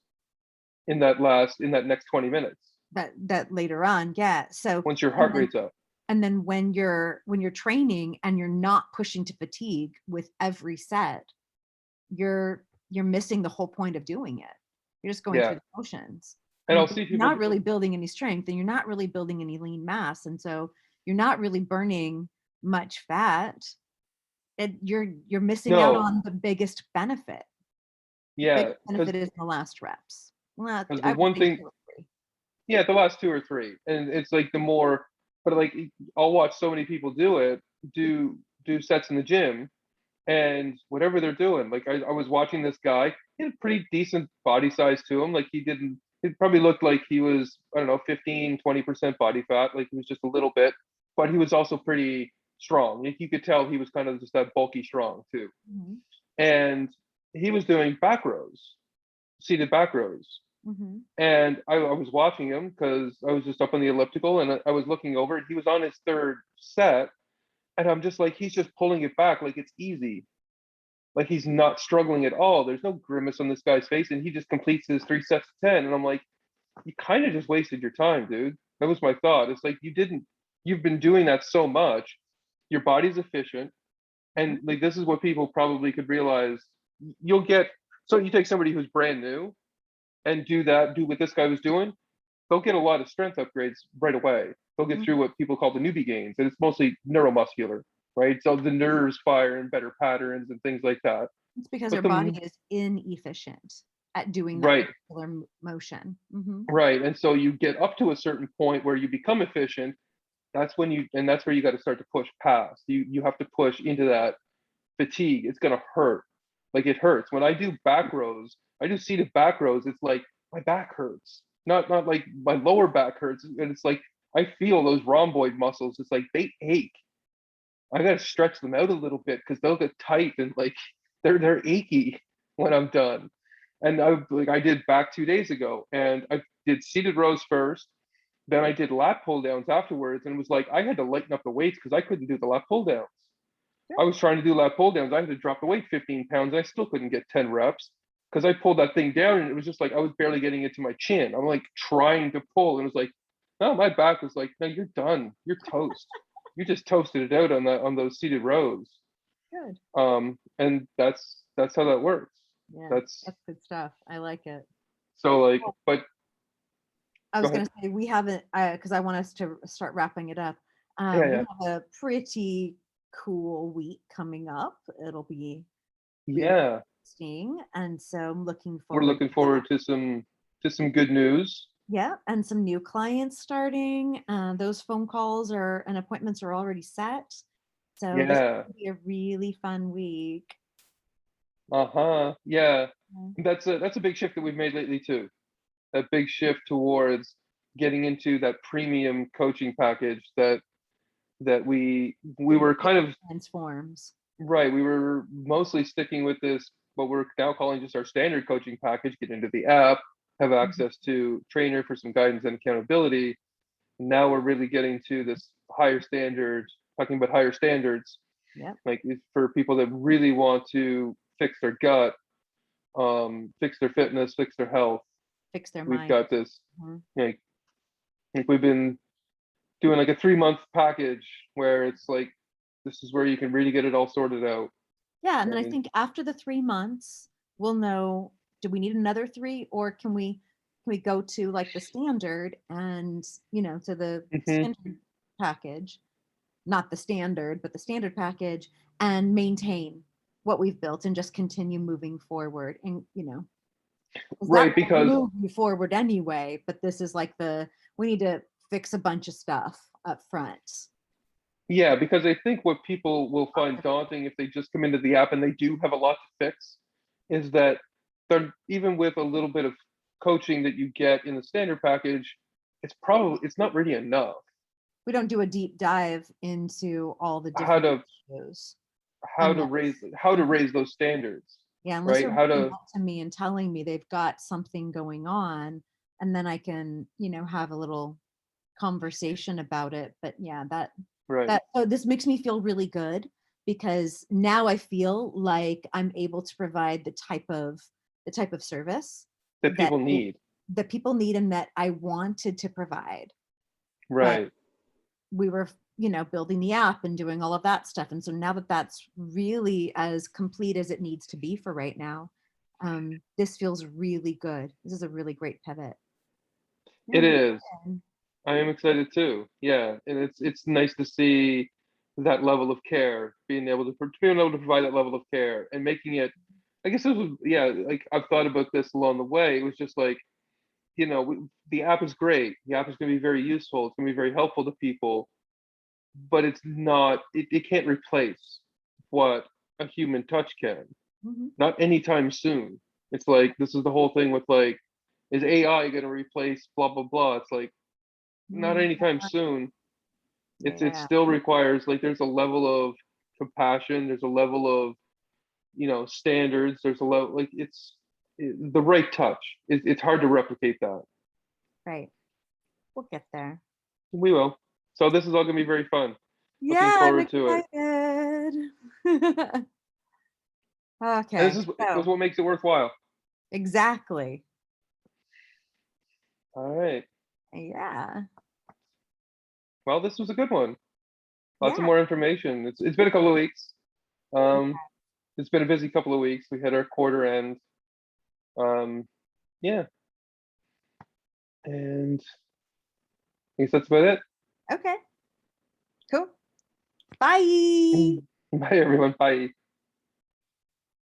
[SPEAKER 2] in that next 20 minutes
[SPEAKER 1] that later on, yeah. So
[SPEAKER 2] once your
[SPEAKER 1] and
[SPEAKER 2] heart
[SPEAKER 1] then
[SPEAKER 2] rate's up.
[SPEAKER 1] and then when you're training and you're not pushing to fatigue with every set, you're missing the whole point of doing it. You're just going through
[SPEAKER 2] Yeah.
[SPEAKER 1] the motions,
[SPEAKER 2] And I'll
[SPEAKER 1] but
[SPEAKER 2] see
[SPEAKER 1] you're
[SPEAKER 2] people
[SPEAKER 1] not really building any strength, and you're not really building any lean mass, and so you're not really burning much fat, and you're missing out
[SPEAKER 2] no,
[SPEAKER 1] on the biggest benefit. The
[SPEAKER 2] yeah,
[SPEAKER 1] biggest benefit is in the last reps. Well,
[SPEAKER 2] because the
[SPEAKER 1] I would
[SPEAKER 2] one
[SPEAKER 1] say
[SPEAKER 2] thing,
[SPEAKER 1] 2 or 3.
[SPEAKER 2] yeah, the last 2 or 3, and it's like the more, but like I'll watch so many people do it, do sets in the gym, and whatever they're doing, like I was watching this guy, he had a pretty decent body size to him, like he didn't, it probably looked like he was, I don't know, 15-20% body fat, like he was just a little bit, but he was also pretty strong. Like you could tell he was kind of just that bulky strong too.
[SPEAKER 1] Mhm,
[SPEAKER 2] And he was doing back rows, seated back rows.
[SPEAKER 1] mhm.
[SPEAKER 2] And I was watching him because I was just up on the elliptical and I was looking over and he was on his third set. And I'm just like, he's just pulling it back like it's easy. Like he's not struggling at all. There's no grimace on this guy's face. And he just completes his 3 sets of 10. And I'm like, you kind of just wasted your time, dude. That was my thought. It's like you didn't. you've been doing that so much, your body's efficient. And like, this is what people probably could realize. You'll get, so you take somebody who's brand new and do what this guy was doing, they'll get a lot of strength upgrades right away. They'll get through what people call the newbie gains, and it's mostly neuromuscular, right? So the nerves fire in better patterns and things like that.
[SPEAKER 1] It's because
[SPEAKER 2] But
[SPEAKER 1] our body is inefficient at doing that
[SPEAKER 2] right,
[SPEAKER 1] particular motion.
[SPEAKER 2] right. And so you get up to a certain point where you become efficient. That's when that's where you got to start to push past. You have to push into that fatigue. It's gonna hurt. Like, it hurts. When I do back rows, I do seated back rows, it's like my back hurts. Not like my lower back hurts. And it's like I feel those rhomboid muscles. It's like they ache. I gotta stretch them out a little bit because they'll get tight and like they're achy when I'm done. And I did back 2 days ago, and I did seated rows first. Then I did lat pull downs afterwards, and it was like I had to lighten up the weights because I couldn't do the lat pull downs. I was trying to do lat pull downs. I had to drop the weight 15 pounds. I still couldn't get 10 reps because I pulled that thing down, and it was just like I was barely getting it to my chin. I'm like trying to pull, and it was like, no, my back was like, no, you're done. You're toast. You just toasted it out on those seated rows.
[SPEAKER 1] Good.
[SPEAKER 2] And that's how that works.
[SPEAKER 1] Yeah,
[SPEAKER 2] That's
[SPEAKER 1] good stuff. I like it.
[SPEAKER 2] so like, but
[SPEAKER 1] I was going to say, we haven't, because I want us to start wrapping it up.
[SPEAKER 2] yeah,
[SPEAKER 1] We have a pretty cool week coming up. It'll be
[SPEAKER 2] yeah.
[SPEAKER 1] interesting, and so I'm looking
[SPEAKER 2] We're
[SPEAKER 1] forward.
[SPEAKER 2] looking forward to some good news.
[SPEAKER 1] Yeah, and some new clients starting. Those phone calls and appointments are already set. So this
[SPEAKER 2] Yeah.
[SPEAKER 1] will be a really fun week.
[SPEAKER 2] Yeah.
[SPEAKER 1] Yeah.
[SPEAKER 2] That's a big shift that we've made lately too. That big shift towards getting into that premium coaching package that we were kind of
[SPEAKER 1] transforms.
[SPEAKER 2] right. We were mostly sticking with this, what we're now calling just our standard coaching package. Get into the app, have access to trainer for some guidance and accountability. Now we're really getting to this higher standard, talking about higher standards.
[SPEAKER 1] Yeah.
[SPEAKER 2] Like, for people that really want to fix their gut, fix their fitness, fix their health,
[SPEAKER 1] fix their
[SPEAKER 2] we've
[SPEAKER 1] mind.
[SPEAKER 2] got this. Like we've been doing like a 3-month package where it's like, this is where you can really get it all sorted out.
[SPEAKER 1] Yeah, and then I think after the 3 months, we'll know, do we need another 3, or can we go to like the standard and, to the standard package, not the standard, but the standard package, and maintain what we've built and just continue moving forward. And,
[SPEAKER 2] right, because
[SPEAKER 1] move you forward anyway, but this is like we need to fix a bunch of stuff up front.
[SPEAKER 2] Yeah, because I think what people will find daunting if they just come into the app and they do have a lot to fix is that they're, even with a little bit of coaching that you get in the standard package, it's not really enough.
[SPEAKER 1] We don't do a deep dive into all the different issues.
[SPEAKER 2] How to raise those standards.
[SPEAKER 1] Yeah, unless
[SPEAKER 2] right?
[SPEAKER 1] they're up to me and telling me they've got something going on, and then I can, have a little conversation about it. But yeah, so this makes me feel really good, because now I feel like I'm able to provide the type of service
[SPEAKER 2] that people need.
[SPEAKER 1] That people need and that I wanted to provide.
[SPEAKER 2] Right.
[SPEAKER 1] But we were, building the app and doing all of that stuff. And so now that that's really as complete as it needs to be for right now, this feels really good. This is a really great pivot.
[SPEAKER 2] It is. I am excited too. Yeah, and it's nice to see that level of care, being able to provide that level of care and making it. I guess it was, yeah. Like, I've thought about this along the way. It was just like, the app is great. The app is going to be very useful. It's going to be very helpful to people, but it's not. It can't replace what a human touch can. Not anytime soon. It's like, this is the whole thing with like, is AI going to replace blah blah blah? It's like, not anytime soon. It still requires, like, there's a level of compassion, there's a level of standards, there's a level, like, the right touch. It's hard to replicate that.
[SPEAKER 1] Right. We'll get there.
[SPEAKER 2] We will. So this is all gonna be very fun.
[SPEAKER 1] Yeah,
[SPEAKER 2] looking forward
[SPEAKER 1] to it. Okay.
[SPEAKER 2] And this is what makes it worthwhile.
[SPEAKER 1] Exactly.
[SPEAKER 2] All right.
[SPEAKER 1] Yeah.
[SPEAKER 2] Well, this was a good one. Lots of
[SPEAKER 1] Yeah.
[SPEAKER 2] more information. It's been a couple of weeks. It's been a busy couple of weeks. We had our quarter end. Yeah, and I guess that's about it.
[SPEAKER 1] Okay. Cool. Bye.
[SPEAKER 2] Bye, everyone. Bye.